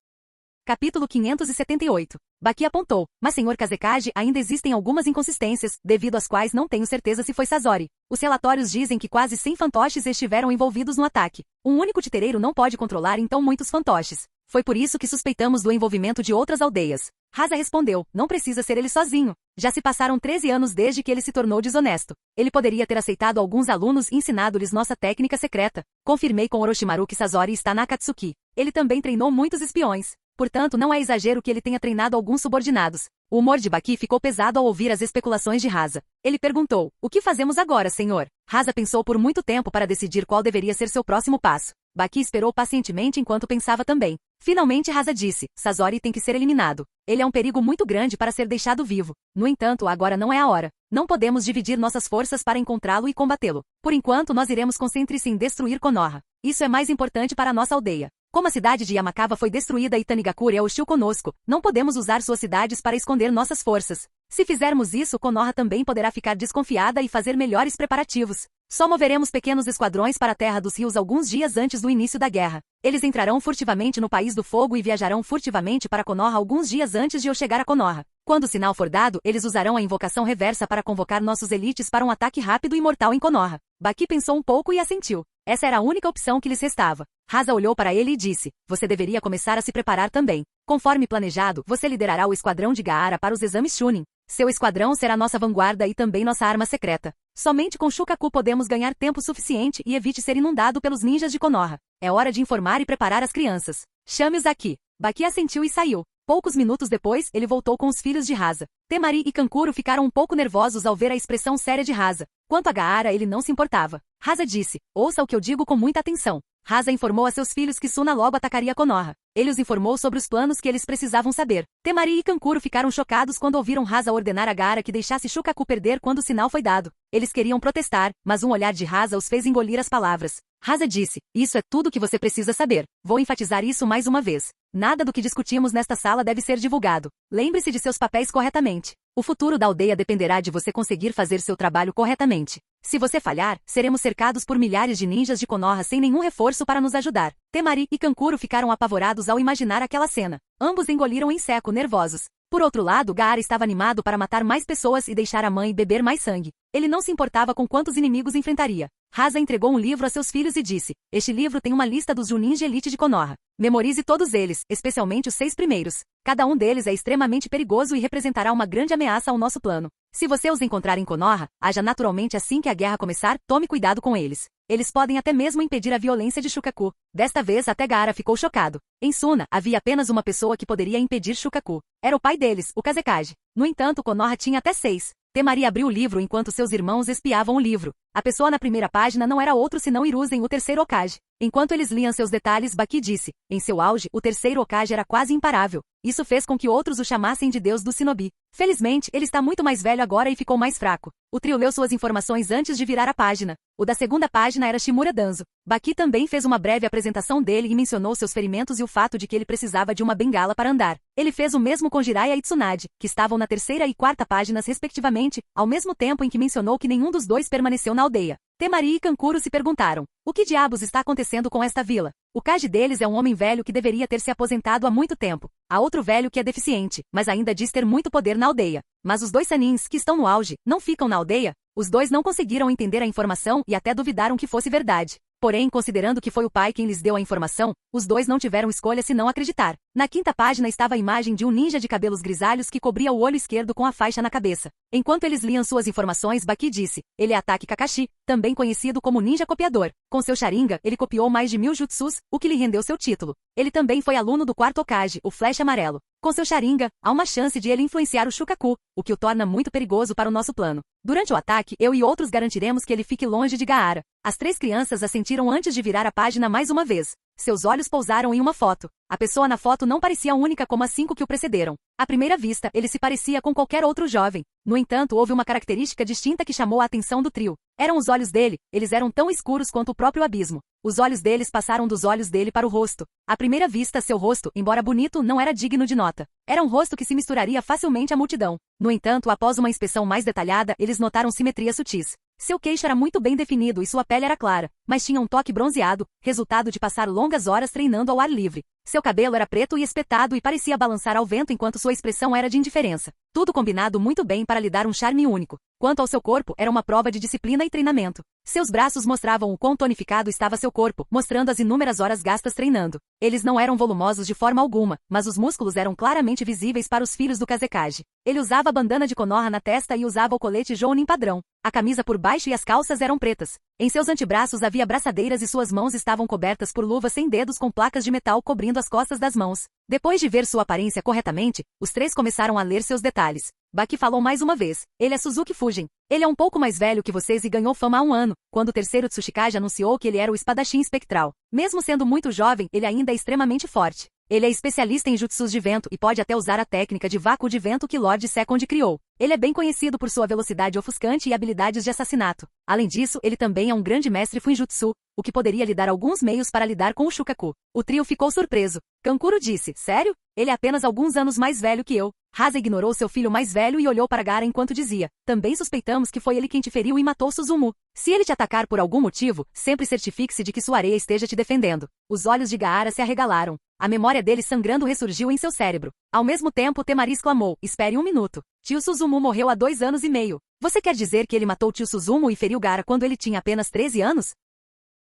Capítulo 578. Baki apontou, mas Sr. Kazekage, ainda existem algumas inconsistências, devido às quais não tenho certeza se foi Sazori. Os relatórios dizem que quase 100 fantoches estiveram envolvidos no ataque. Um único titereiro não pode controlar então muitos fantoches. Foi por isso que suspeitamos do envolvimento de outras aldeias. Hasa respondeu, não precisa ser ele sozinho. Já se passaram 13 anos desde que ele se tornou desonesto. Ele poderia ter aceitado alguns alunos e ensinado-lhes nossa técnica secreta. Confirmei com Orochimaru que Sazori está na Akatsuki. Ele também treinou muitos espiões. Portanto, não é exagero que ele tenha treinado alguns subordinados. O humor de Baki ficou pesado ao ouvir as especulações de Hasa. Ele perguntou, o que fazemos agora, senhor? Hasa pensou por muito tempo para decidir qual deveria ser seu próximo passo. Baki esperou pacientemente enquanto pensava também. Finalmente Hasa disse, Sazori tem que ser eliminado. Ele é um perigo muito grande para ser deixado vivo. No entanto, agora não é a hora. Não podemos dividir nossas forças para encontrá-lo e combatê-lo. Por enquanto, nós iremos concentrar-se em destruir Konoha. Isso é mais importante para a nossa aldeia. Como a cidade de Yamakawa foi destruída e Tanigakuri é hostil conosco, não podemos usar suas cidades para esconder nossas forças. Se fizermos isso, Konoha também poderá ficar desconfiada e fazer melhores preparativos. Só moveremos pequenos esquadrões para a Terra dos Rios alguns dias antes do início da guerra. Eles entrarão furtivamente no País do Fogo e viajarão furtivamente para Konoha alguns dias antes de eu chegar a Konoha. Quando o sinal for dado, eles usarão a invocação reversa para convocar nossos elites para um ataque rápido e mortal em Konoha. Baki pensou um pouco e assentiu. Essa era a única opção que lhes restava. Hasa olhou para ele e disse, você deveria começar a se preparar também. Conforme planejado, você liderará o esquadrão de Gaara para os exames Chunin. Seu esquadrão será nossa vanguarda e também nossa arma secreta. Somente com Shukaku podemos ganhar tempo suficiente e evite ser inundado pelos ninjas de Konoha. É hora de informar e preparar as crianças. Chame-os aqui. Baki assentiu e saiu. Poucos minutos depois, ele voltou com os filhos de Hasa. Temari e Kankuro ficaram um pouco nervosos ao ver a expressão séria de Hasa. Quanto a Gaara, ele não se importava. Hasa disse, ouça o que eu digo com muita atenção. Hasa informou a seus filhos que Suna logo atacaria Konoha. Ele os informou sobre os planos que eles precisavam saber. Temari e Kankuro ficaram chocados quando ouviram Hasa ordenar a Gaara que deixasse Shukaku perder quando o sinal foi dado. Eles queriam protestar, mas um olhar de Hasa os fez engolir as palavras. Hasa disse, isso é tudo que você precisa saber. Vou enfatizar isso mais uma vez. Nada do que discutimos nesta sala deve ser divulgado. Lembre-se de seus papéis corretamente. O futuro da aldeia dependerá de você conseguir fazer seu trabalho corretamente. Se você falhar, seremos cercados por milhares de ninjas de Konoha sem nenhum reforço para nos ajudar. Temari e Kankuro ficaram apavorados ao imaginar aquela cena. Ambos engoliram em seco, nervosos. Por outro lado, Gaara estava animado para matar mais pessoas e deixar a mãe beber mais sangue. Ele não se importava com quantos inimigos enfrentaria. Hasa entregou um livro a seus filhos e disse, este livro tem uma lista dos Junins de elite de Konoha. Memorize todos eles, especialmente os 6 primeiros. Cada um deles é extremamente perigoso e representará uma grande ameaça ao nosso plano. Se você os encontrar em Konoha, haja naturalmente assim que a guerra começar, tome cuidado com eles. Eles podem até mesmo impedir a violência de Shukaku. Desta vez até Gaara ficou chocado. Em Suna, havia apenas uma pessoa que poderia impedir Shukaku. Era o pai deles, o Kazekage. No entanto, Konoha tinha até 6. Temari abriu o livro enquanto seus irmãos espiavam o livro. A pessoa na primeira página não era outro senão Hiruzen, o terceiro Hokage. Enquanto eles liam seus detalhes, Baki disse, em seu auge, o terceiro Hokage era quase imparável. Isso fez com que outros o chamassem de Deus do Shinobi. Felizmente, ele está muito mais velho agora e ficou mais fraco. O trio leu suas informações antes de virar a página. O da segunda página era Shimura Danzo. Baki também fez uma breve apresentação dele e mencionou seus ferimentos e o fato de que ele precisava de uma bengala para andar. Ele fez o mesmo com Jiraiya e Tsunade, que estavam na terceira e quarta páginas respectivamente, ao mesmo tempo em que mencionou que nenhum dos dois permaneceu na aldeia. Temari e Kankuro se perguntaram, o que diabos está acontecendo com esta vila? O Kage deles é um homem velho que deveria ter se aposentado há muito tempo. Há outro velho que é deficiente, mas ainda diz ter muito poder na aldeia. Mas os 2 Sanins, que estão no auge, não ficam na aldeia? Os 2 não conseguiram entender a informação e até duvidaram que fosse verdade. Porém, considerando que foi o pai quem lhes deu a informação, os 2 não tiveram escolha senão acreditar. Na 5ª página estava a imagem de um ninja de cabelos grisalhos que cobria o olho esquerdo com a faixa na cabeça. Enquanto eles liam suas informações, Baki disse, ele é Atake Kakashi, também conhecido como ninja copiador. Com seu Sharingan, ele copiou mais de 1000 jutsus, o que lhe rendeu seu título. Ele também foi aluno do 4º Hokage, o Flecha Amarelo. Com seu Sharingan, há uma chance de ele influenciar o Shukaku, o que o torna muito perigoso para o nosso plano. Durante o ataque, eu e outros garantiremos que ele fique longe de Gaara. As 3 crianças assentiram antes de virar a página mais uma vez. Seus olhos pousaram em uma foto. A pessoa na foto não parecia única como as 5 que o precederam. À primeira vista, ele se parecia com qualquer outro jovem. No entanto, houve uma característica distinta que chamou a atenção do trio. Eram os olhos dele, eles eram tão escuros quanto o próprio abismo. Os olhos deles passaram dos olhos dele para o rosto. À primeira vista, seu rosto, embora bonito, não era digno de nota. Era um rosto que se misturaria facilmente à multidão. No entanto, após uma inspeção mais detalhada, eles notaram simetrias sutis. Seu queixo era muito bem definido e sua pele era clara, mas tinha um toque bronzeado, resultado de passar longas horas treinando ao ar livre. Seu cabelo era preto e espetado e parecia balançar ao vento enquanto sua expressão era de indiferença. Tudo combinado muito bem para lhe dar um charme único. Quanto ao seu corpo, era uma prova de disciplina e treinamento. Seus braços mostravam o quão tonificado estava seu corpo, mostrando as inúmeras horas gastas treinando. Eles não eram volumosos de forma alguma, mas os músculos eram claramente visíveis para os filhos do Kazekage. Ele usava a bandana de Konoha na testa e usava o colete Jounin padrão. A camisa por baixo e as calças eram pretas. Em seus antebraços havia braçadeiras e suas mãos estavam cobertas por luvas sem dedos com placas de metal cobrindo as costas das mãos. Depois de ver sua aparência corretamente, os 3 começaram a ler seus detalhes. Baki falou mais uma vez. Ele é Suzuki Fujin. Ele é um pouco mais velho que vocês e ganhou fama há 1 ano, quando o 3º Tsuchikage anunciou que ele era o espadachim espectral. Mesmo sendo muito jovem, ele ainda é extremamente forte. Ele é especialista em jutsus de vento e pode até usar a técnica de vácuo de vento que Lord Second criou. Ele é bem conhecido por sua velocidade ofuscante e habilidades de assassinato. Além disso, ele também é um grande mestre Fuinjutsu, o que poderia lhe dar alguns meios para lidar com o Shukaku. O trio ficou surpreso. Kankuro disse, sério? Ele é apenas alguns anos mais velho que eu. Hasa ignorou seu filho mais velho e olhou para Gaara enquanto dizia, também suspeitamos que foi ele quem te feriu e matou Suzumu. Se ele te atacar por algum motivo, sempre certifique-se de que sua areia esteja te defendendo. Os olhos de Gaara se arregalaram. A memória dele sangrando ressurgiu em seu cérebro. Ao mesmo tempo, Temari exclamou, espere 1 minuto. Tio Suzumu morreu há 2 anos e meio. Você quer dizer que ele matou tio Suzumu e feriu Gaara quando ele tinha apenas 13 anos?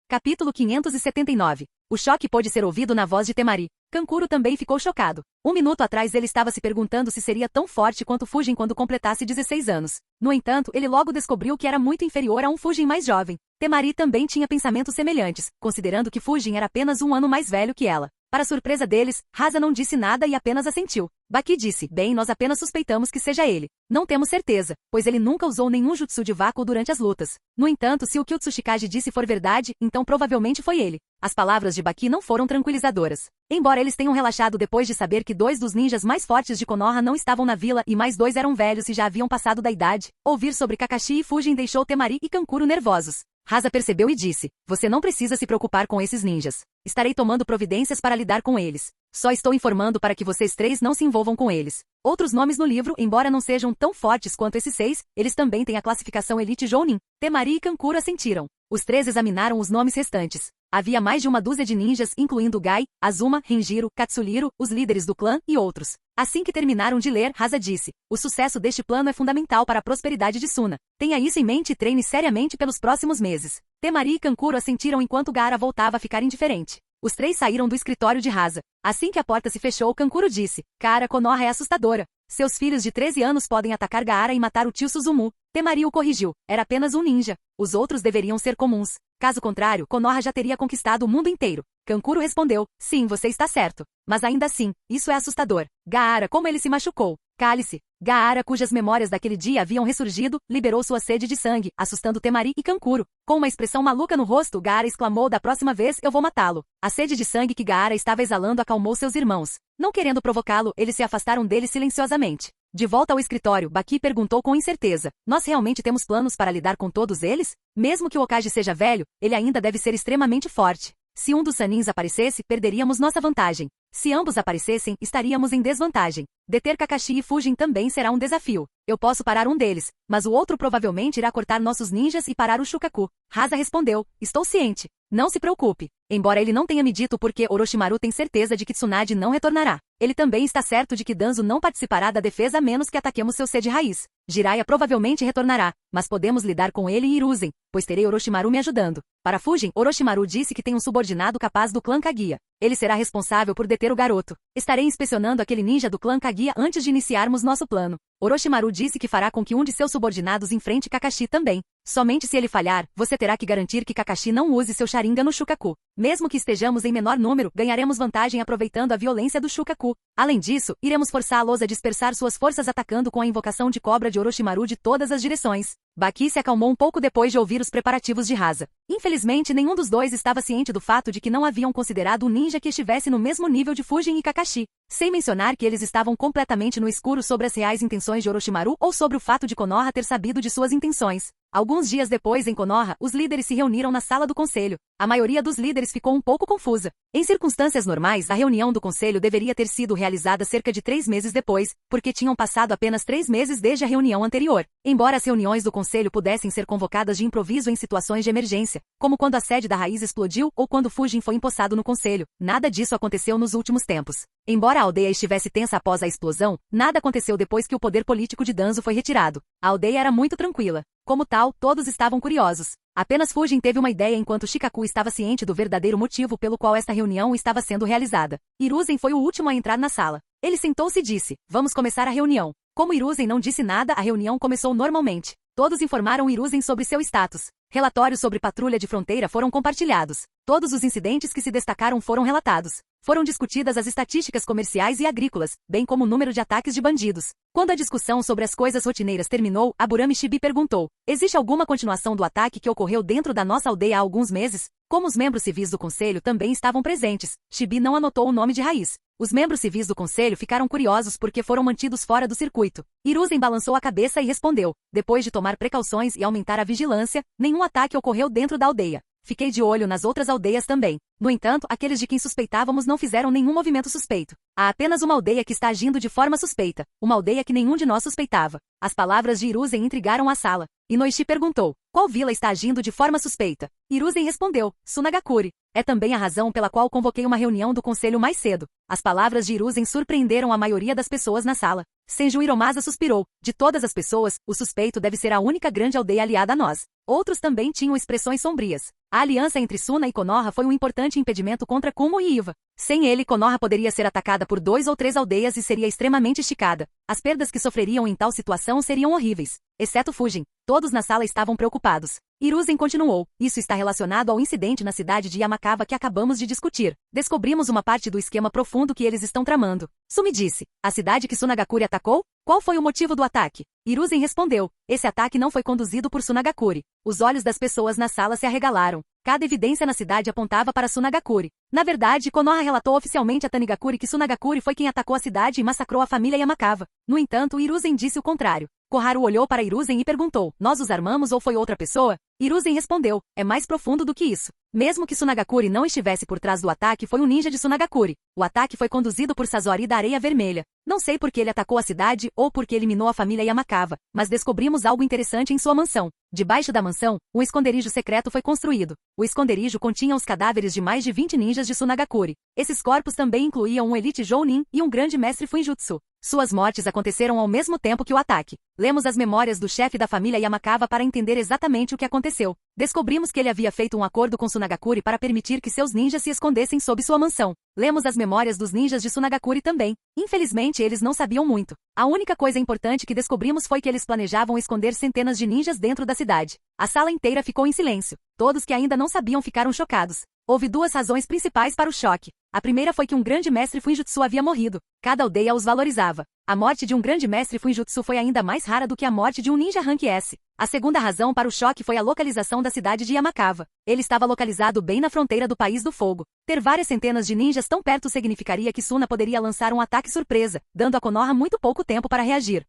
Capítulo 579. O choque pôde ser ouvido na voz de Temari. Kankuro também ficou chocado. 1 minuto atrás ele estava se perguntando se seria tão forte quanto Fujin quando completasse 16 anos. No entanto, ele logo descobriu que era muito inferior a um Fujin mais jovem. Temari também tinha pensamentos semelhantes, considerando que Fujin era apenas 1 ano mais velho que ela. Para surpresa deles, Hasa não disse nada e apenas assentiu. Baki disse, bem, nós apenas suspeitamos que seja ele. Não temos certeza, pois ele nunca usou nenhum jutsu de vácuo durante as lutas. No entanto, se o que o Tsuchikage disse for verdade, então provavelmente foi ele. As palavras de Baki não foram tranquilizadoras. Embora eles tenham relaxado depois de saber que 2 dos ninjas mais fortes de Konoha não estavam na vila e mais 2 eram velhos e já haviam passado da idade, ouvir sobre Kakashi e Fujin deixou Temari e Kankuro nervosos. Hasa percebeu e disse, você não precisa se preocupar com esses ninjas. Estarei tomando providências para lidar com eles. Só estou informando para que vocês 3 não se envolvam com eles. Outros nomes no livro, embora não sejam tão fortes quanto esses 6, eles também têm a classificação Elite Jounin. Temari e Kankuro assentiram. Os 3 examinaram os nomes restantes. Havia mais de 1 dúzia de ninjas, incluindo Gai, Azuma, Renjiro, Katsuriro, os líderes do clã e outros. Assim que terminaram de ler, Hasa disse, o sucesso deste plano é fundamental para a prosperidade de Suna. Tenha isso em mente e treine seriamente pelos próximos meses. Temari e Kankuro assentiram enquanto Gaara voltava a ficar indiferente. Os 3 saíram do escritório de Hasa. Assim que a porta se fechou, Kankuro disse, cara, Konoha é assustadora. Seus filhos de 13 anos podem atacar Gaara e matar o tio Suzumu. Temari o corrigiu, era apenas um ninja. Os outros deveriam ser comuns. Caso contrário, Konoha já teria conquistado o mundo inteiro. Kankuro respondeu, sim, você está certo. Mas ainda assim, isso é assustador. Gaara, como ele se machucou. Cálice. Gaara, cujas memórias daquele dia haviam ressurgido, liberou sua sede de sangue, assustando Temari e Kankuro. Com uma expressão maluca no rosto, Gaara exclamou, da próxima vez eu vou matá-lo. A sede de sangue que Gaara estava exalando acalmou seus irmãos. Não querendo provocá-lo, eles se afastaram dele silenciosamente. De volta ao escritório, Baki perguntou com incerteza, nós realmente temos planos para lidar com todos eles? Mesmo que o Hokage seja velho, ele ainda deve ser extremamente forte. Se um dos Sanins aparecesse, perderíamos nossa vantagem. Se ambos aparecessem, estaríamos em desvantagem. Deter Kakashi e Fujin também será um desafio. Eu posso parar um deles, mas o outro provavelmente irá cortar nossos ninjas e parar o Shukaku. Hasa respondeu, estou ciente. Não se preocupe. Embora ele não tenha me dito porque Orochimaru tem certeza de que Tsunade não retornará. Ele também está certo de que Danzo não participará da defesa a menos que ataquemos seu sede raiz. Jiraiya provavelmente retornará, mas podemos lidar com ele e Hiruzen, pois terei Orochimaru me ajudando. Para Fujin, Orochimaru disse que tem um subordinado capaz do clã Kaguya. Ele será responsável por deter o garoto. Estarei inspecionando aquele ninja do clã Kaguya antes de iniciarmos nosso plano. Orochimaru disse que fará com que um de seus subordinados enfrente Kakashi também. Somente se ele falhar, você terá que garantir que Kakashi não use seu Sharingan no Shukaku. Mesmo que estejamos em menor número, ganharemos vantagem aproveitando a violência do Shukaku. Além disso, iremos forçá-los a dispersar suas forças atacando com a invocação de cobra de Orochimaru de todas as direções. Baki se acalmou um pouco depois de ouvir os preparativos de Hasa. Infelizmente, nenhum dos dois estava ciente do fato de que não haviam considerado um ninja que estivesse no mesmo nível de Fujin e Kakashi. Sem mencionar que eles estavam completamente no escuro sobre as reais intenções de Orochimaru ou sobre o fato de Konoha ter sabido de suas intenções. Alguns dias depois, em Konoha, os líderes se reuniram na sala do conselho. A maioria dos líderes ficou um pouco confusa. Em circunstâncias normais, a reunião do conselho deveria ter sido realizada cerca de 3 meses depois, porque tinham passado apenas 3 meses desde a reunião anterior. Embora as reuniões do conselho pudessem ser convocadas de improviso em situações de emergência, como quando a sede da raiz explodiu ou quando Fujin foi empossado no conselho, nada disso aconteceu nos últimos tempos. Embora a aldeia estivesse tensa após a explosão, nada aconteceu depois que o poder político de Danzo foi retirado. A aldeia era muito tranquila. Como tal, todos estavam curiosos. Apenas Fujin teve uma ideia enquanto Shikaku estava ciente do verdadeiro motivo pelo qual esta reunião estava sendo realizada. Hiruzen foi o último a entrar na sala. Ele sentou-se e disse, vamos começar a reunião. Como Hiruzen não disse nada, a reunião começou normalmente. Todos informaram Hiruzen sobre seu status. Relatórios sobre patrulha de fronteira foram compartilhados. Todos os incidentes que se destacaram foram relatados. Foram discutidas as estatísticas comerciais e agrícolas, bem como o número de ataques de bandidos. Quando a discussão sobre as coisas rotineiras terminou, Aburame Shibi perguntou, existe alguma continuação do ataque que ocorreu dentro da nossa aldeia há alguns meses? Como os membros civis do conselho também estavam presentes, Shibi não anotou o nome de raiz. Os membros civis do conselho ficaram curiosos porque foram mantidos fora do circuito. Hiruzen balançou a cabeça e respondeu, depois de tomar precauções e aumentar a vigilância, nenhum ataque ocorreu dentro da aldeia. Fiquei de olho nas outras aldeias também. No entanto, aqueles de quem suspeitávamos não fizeram nenhum movimento suspeito. Há apenas uma aldeia que está agindo de forma suspeita. Uma aldeia que nenhum de nós suspeitava. As palavras de Hiruzen intrigaram a sala. Inoishi perguntou, qual vila está agindo de forma suspeita? Hiruzen respondeu, Sunagakure. É também a razão pela qual convoquei uma reunião do conselho mais cedo. As palavras de Hiruzen surpreenderam a maioria das pessoas na sala. Senju Hiromasa suspirou. De todas as pessoas, o suspeito deve ser a única grande aldeia aliada a nós. Outros também tinham expressões sombrias. A aliança entre Suna e Konoha foi um importante impedimento contra Kumo e Iva. Sem ele, Konoha poderia ser atacada por 2 ou 3 aldeias e seria extremamente esticada. As perdas que sofreriam em tal situação seriam horríveis. Exceto Fujin. Todos na sala estavam preocupados. Hiruzen continuou. Isso está relacionado ao incidente na cidade de Yamakawa que acabamos de discutir. Descobrimos uma parte do esquema profundo que eles estão tramando. Sumi disse. A cidade que Sunagakure atacou? Qual foi o motivo do ataque? Hiruzen respondeu. Esse ataque não foi conduzido por Sunagakure. Os olhos das pessoas na sala se arregalaram. Cada evidência na cidade apontava para Sunagakure. Na verdade, Konoha relatou oficialmente a Tanigakure que Sunagakure foi quem atacou a cidade e massacrou a família Yamakawa. No entanto, Hiruzen disse o contrário. Koharu olhou para Hiruzen e perguntou, nós os armamos ou foi outra pessoa? Hiruzen respondeu, é mais profundo do que isso. Mesmo que Sunagakure não estivesse por trás do ataque, foi um ninja de Sunagakure. O ataque foi conduzido por Sazori da Areia Vermelha. Não sei por que ele atacou a cidade ou porque eliminou a família Yamakawa, mas descobrimos algo interessante em sua mansão. Debaixo da mansão, um esconderijo secreto foi construído. O esconderijo continha os cadáveres de mais de 20 ninjas de Sunagakure. Esses corpos também incluíam um elite Jounin e um grande mestre Fuinjutsu. Suas mortes aconteceram ao mesmo tempo que o ataque. Lemos as memórias do chefe da família Yamakawa para entender exatamente o que aconteceu. Descobrimos que ele havia feito um acordo com Sunagakure para permitir que seus ninjas se escondessem sob sua mansão. Lemos as memórias dos ninjas de Sunagakure também. Infelizmente, eles não sabiam muito. A única coisa importante que descobrimos foi que eles planejavam esconder centenas de ninjas dentro da cidade. A sala inteira ficou em silêncio. Todos que ainda não sabiam ficaram chocados. Houve 2 razões principais para o choque. A primeira foi que um grande mestre Fuinjutsu havia morrido. Cada aldeia os valorizava. A morte de um grande mestre Fuinjutsu foi ainda mais rara do que a morte de um ninja Rank S. A segunda razão para o choque foi a localização da cidade de Yamakawa. Ele estava localizado bem na fronteira do País do Fogo. Ter várias centenas de ninjas tão perto significaria que Suna poderia lançar um ataque surpresa, dando a Konoha muito pouco tempo para reagir.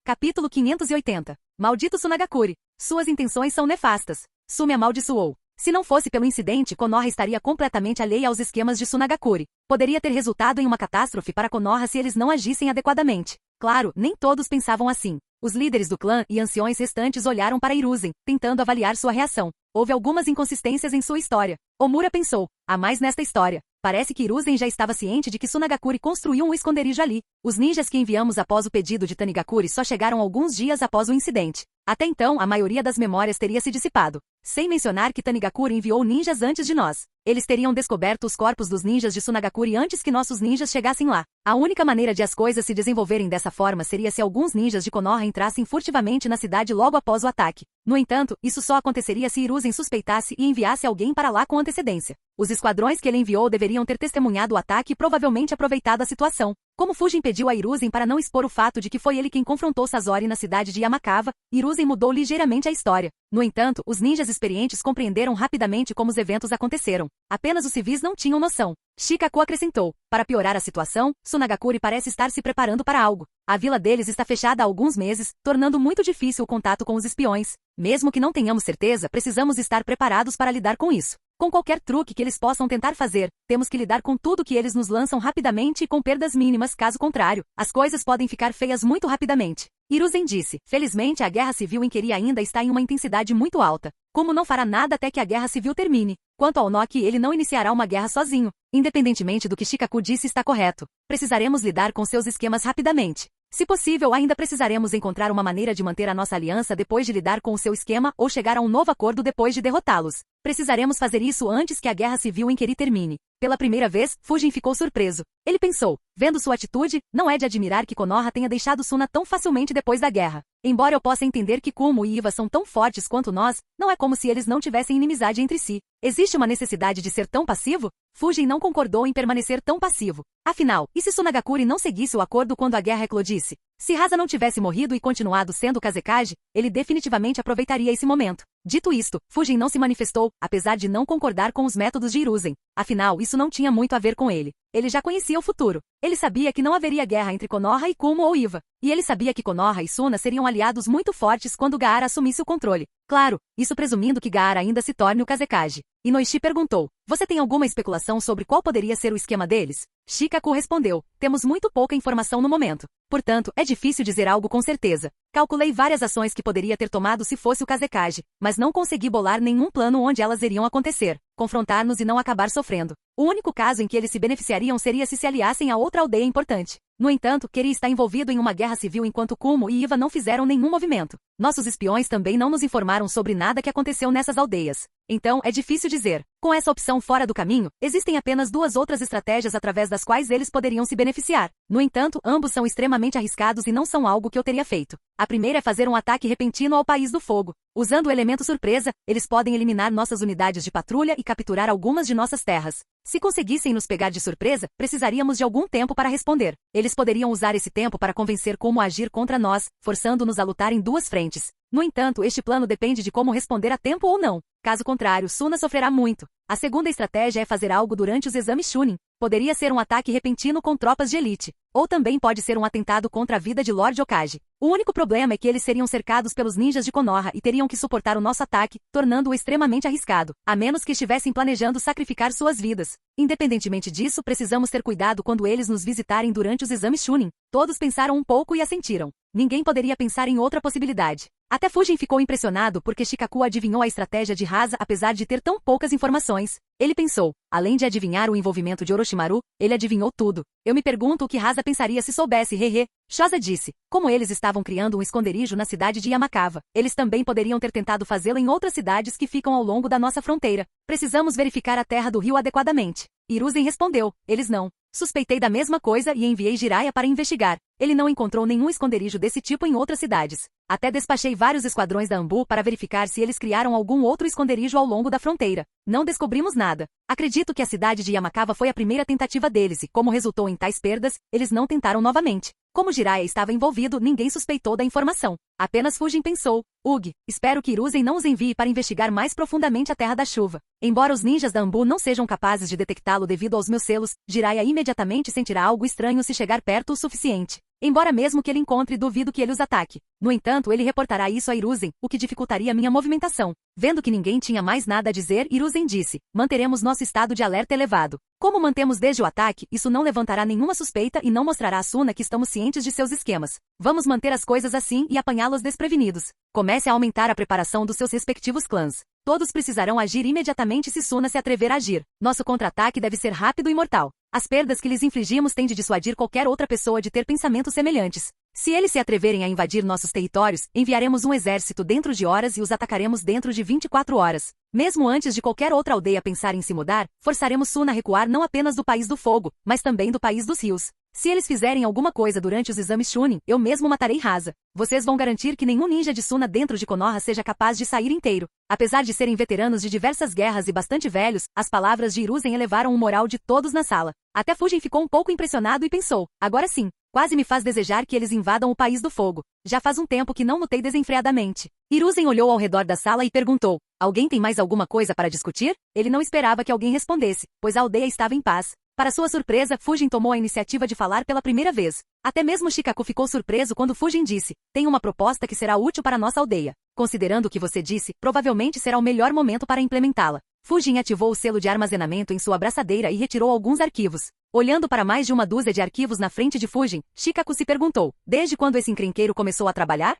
Capítulo 580. Maldito Sunagakure. Suas intenções são nefastas. Sumi amaldiçoou. Se não fosse pelo incidente, Konoha estaria completamente alheia aos esquemas de Sunagakure. Poderia ter resultado em uma catástrofe para Konoha se eles não agissem adequadamente. Claro, nem todos pensavam assim. Os líderes do clã e anciões restantes olharam para Hiruzen, tentando avaliar sua reação. Houve algumas inconsistências em sua história. Omura pensou, há mais nesta história. Parece que Hiruzen já estava ciente de que Tsunagakuri construiu um esconderijo ali. Os ninjas que enviamos após o pedido de Tanigakuri só chegaram alguns dias após o incidente. Até então, a maioria das memórias teria se dissipado. Sem mencionar que Tanigakuri enviou ninjas antes de nós. Eles teriam descoberto os corpos dos ninjas de Tsunagakuri antes que nossos ninjas chegassem lá. A única maneira de as coisas se desenvolverem dessa forma seria se alguns ninjas de Konoha entrassem furtivamente na cidade logo após o ataque. No entanto, isso só aconteceria se Hiruzen suspeitasse e enviasse alguém para lá com antecedência. Os esquadrões que ele enviou deveriam ter testemunhado o ataque e provavelmente aproveitado a situação. Como Fujin pediu a Hiruzen para não expor o fato de que foi ele quem confrontou Sasori na cidade de Yamakawa, Hiruzen mudou ligeiramente a história. No entanto, os ninjas experientes compreenderam rapidamente como os eventos aconteceram. Apenas os civis não tinham noção. Shikaku acrescentou, para piorar a situação, Tsunagakuri parece estar se preparando para algo. A vila deles está fechada há alguns meses, tornando muito difícil o contato com os espiões. Mesmo que não tenhamos certeza, precisamos estar preparados para lidar com isso. Com qualquer truque que eles possam tentar fazer, temos que lidar com tudo que eles nos lançam rapidamente e com perdas mínimas, caso contrário, as coisas podem ficar feias muito rapidamente. Hiruzen disse, felizmente a guerra civil em Keri ainda está em uma intensidade muito alta. Como não fará nada até que a guerra civil termine. Quanto ao Noki, ele não iniciará uma guerra sozinho. Independentemente do que Shikaku disse está correto. Precisaremos lidar com seus esquemas rapidamente. Se possível, ainda precisaremos encontrar uma maneira de manter a nossa aliança depois de lidar com o seu esquema ou chegar a um novo acordo depois de derrotá-los. Precisaremos fazer isso antes que a guerra civil em Keri termine. Pela primeira vez, Fujin ficou surpreso. Ele pensou, vendo sua atitude, não é de admirar que Konoha tenha deixado Suna tão facilmente depois da guerra. Embora eu possa entender que Kumo e Iva são tão fortes quanto nós, não é como se eles não tivessem inimizade entre si. Existe uma necessidade de ser tão passivo? Fujin não concordou em permanecer tão passivo. Afinal, e se Tsunagakuri não seguisse o acordo quando a guerra eclodisse? Se Rasa não tivesse morrido e continuado sendo Kazekage, ele definitivamente aproveitaria esse momento. Dito isto, Fujin não se manifestou, apesar de não concordar com os métodos de Hiruzen. Afinal, isso não tinha muito a ver com ele. Ele já conhecia o futuro. Ele sabia que não haveria guerra entre Konoha e Kumo ou Iva. E ele sabia que Konoha e Suna seriam aliados muito fortes quando Gaara assumisse o controle. Claro, isso presumindo que Gaara ainda se torne o Kazekage. Inoishi perguntou, você tem alguma especulação sobre qual poderia ser o esquema deles? Shikaku respondeu, temos muito pouca informação no momento. Portanto, é difícil dizer algo com certeza. Calculei várias ações que poderia ter tomado se fosse o Kazekage, mas não consegui bolar nenhum plano onde elas iriam acontecer, confrontar-nos e não acabar sofrendo. O único caso em que eles se beneficiariam seria se aliassem a outra aldeia importante. No entanto, Keri está envolvido em uma guerra civil enquanto Kumo e Iva não fizeram nenhum movimento. Nossos espiões também não nos informaram sobre nada que aconteceu nessas aldeias. Então, é difícil dizer. Com essa opção fora do caminho, existem apenas duas outras estratégias através das quais eles poderiam se beneficiar. No entanto, ambos são extremamente arriscados e não são algo que eu teria feito. A primeira é fazer um ataque repentino ao País do Fogo. Usando o elemento surpresa, eles podem eliminar nossas unidades de patrulha e capturar algumas de nossas terras. Se conseguissem nos pegar de surpresa, precisaríamos de algum tempo para responder. Eles poderiam usar esse tempo para convencer como agir contra nós, forçando-nos a lutar em duas frentes. No entanto, este plano depende de como responder a tempo ou não. Caso contrário, Suna sofrerá muito. A segunda estratégia é fazer algo durante os exames Chunin. Poderia ser um ataque repentino com tropas de elite. Ou também pode ser um atentado contra a vida de Lord Okage. O único problema é que eles seriam cercados pelos ninjas de Konoha e teriam que suportar o nosso ataque, tornando-o extremamente arriscado, a menos que estivessem planejando sacrificar suas vidas. Independentemente disso, precisamos ter cuidado quando eles nos visitarem durante os exames Chunin. Todos pensaram um pouco e assentiram. Ninguém poderia pensar em outra possibilidade. Até Fujin ficou impressionado porque Shikaku adivinhou a estratégia de Rasa apesar de ter tão poucas informações. Ele pensou, além de adivinhar o envolvimento de Orochimaru, ele adivinhou tudo. Eu me pergunto o que Rasa pensaria se soubesse, hehe. Shosa disse, como eles estavam criando um esconderijo na cidade de Yamakawa, eles também poderiam ter tentado fazê-lo em outras cidades que ficam ao longo da nossa fronteira. Precisamos verificar a terra do rio adequadamente. Hiruzen respondeu, eles não. Suspeitei da mesma coisa e enviei Jiraiya para investigar. Ele não encontrou nenhum esconderijo desse tipo em outras cidades. Até despachei vários esquadrões da Anbu para verificar se eles criaram algum outro esconderijo ao longo da fronteira. Não descobrimos nada. Acredito que a cidade de Yamakawa foi a primeira tentativa deles e, como resultou em tais perdas, eles não tentaram novamente. Como Jiraiya estava envolvido, ninguém suspeitou da informação. Apenas Fujin pensou, Ugh, espero que Hiruzen não os envie para investigar mais profundamente a Terra da Chuva. Embora os ninjas da Anbu não sejam capazes de detectá-lo devido aos meus selos, Jiraiya imediatamente sentirá algo estranho se chegar perto o suficiente. Embora mesmo que ele encontre, duvido que ele os ataque. No entanto, ele reportará isso a Hiruzen, o que dificultaria minha movimentação. Vendo que ninguém tinha mais nada a dizer, Hiruzen disse: manteremos nosso estado de alerta elevado. Como mantemos desde o ataque, isso não levantará nenhuma suspeita e não mostrará a Suna que estamos cientes de seus esquemas. Vamos manter as coisas assim e apanhá-los desprevenidos. Comece a aumentar a preparação dos seus respectivos clãs. Todos precisarão agir imediatamente se Suna se atrever a agir. Nosso contra-ataque deve ser rápido e mortal. As perdas que lhes infligimos têm de dissuadir qualquer outra pessoa de ter pensamentos semelhantes. Se eles se atreverem a invadir nossos territórios, enviaremos um exército dentro de horas e os atacaremos dentro de 24 horas. Mesmo antes de qualquer outra aldeia pensar em se mudar, forçaremos Suna a recuar não apenas do País do Fogo, mas também do País dos Rios. Se eles fizerem alguma coisa durante os exames Chunin, eu mesmo matarei Rasa. Vocês vão garantir que nenhum ninja de Suna dentro de Konoha seja capaz de sair inteiro. Apesar de serem veteranos de diversas guerras e bastante velhos, as palavras de Hiruzen elevaram o moral de todos na sala. Até Fujin ficou um pouco impressionado e pensou: agora sim, quase me faz desejar que eles invadam o País do Fogo. Já faz um tempo que não lutei desenfreadamente. Hiruzen olhou ao redor da sala e perguntou: alguém tem mais alguma coisa para discutir? Ele não esperava que alguém respondesse, pois a aldeia estava em paz. Para sua surpresa, Fujin tomou a iniciativa de falar pela primeira vez. Até mesmo Shikaku ficou surpreso quando Fujin disse: tenho uma proposta que será útil para nossa aldeia. Considerando o que você disse, provavelmente será o melhor momento para implementá-la. Fujin ativou o selo de armazenamento em sua abraçadeira e retirou alguns arquivos. Olhando para mais de uma dúzia de arquivos na frente de Fujin, Shikaku se perguntou: desde quando esse encrenqueiro começou a trabalhar?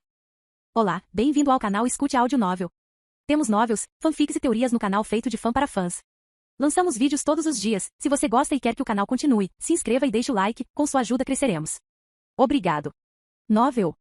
Olá, bem-vindo ao canal Escute Áudio Novel. Temos novels, fanfics e teorias no canal feito de fã para fãs. Lançamos vídeos todos os dias. Se você gosta e quer que o canal continue, se inscreva e deixe o like, com sua ajuda cresceremos. Obrigado. Novel.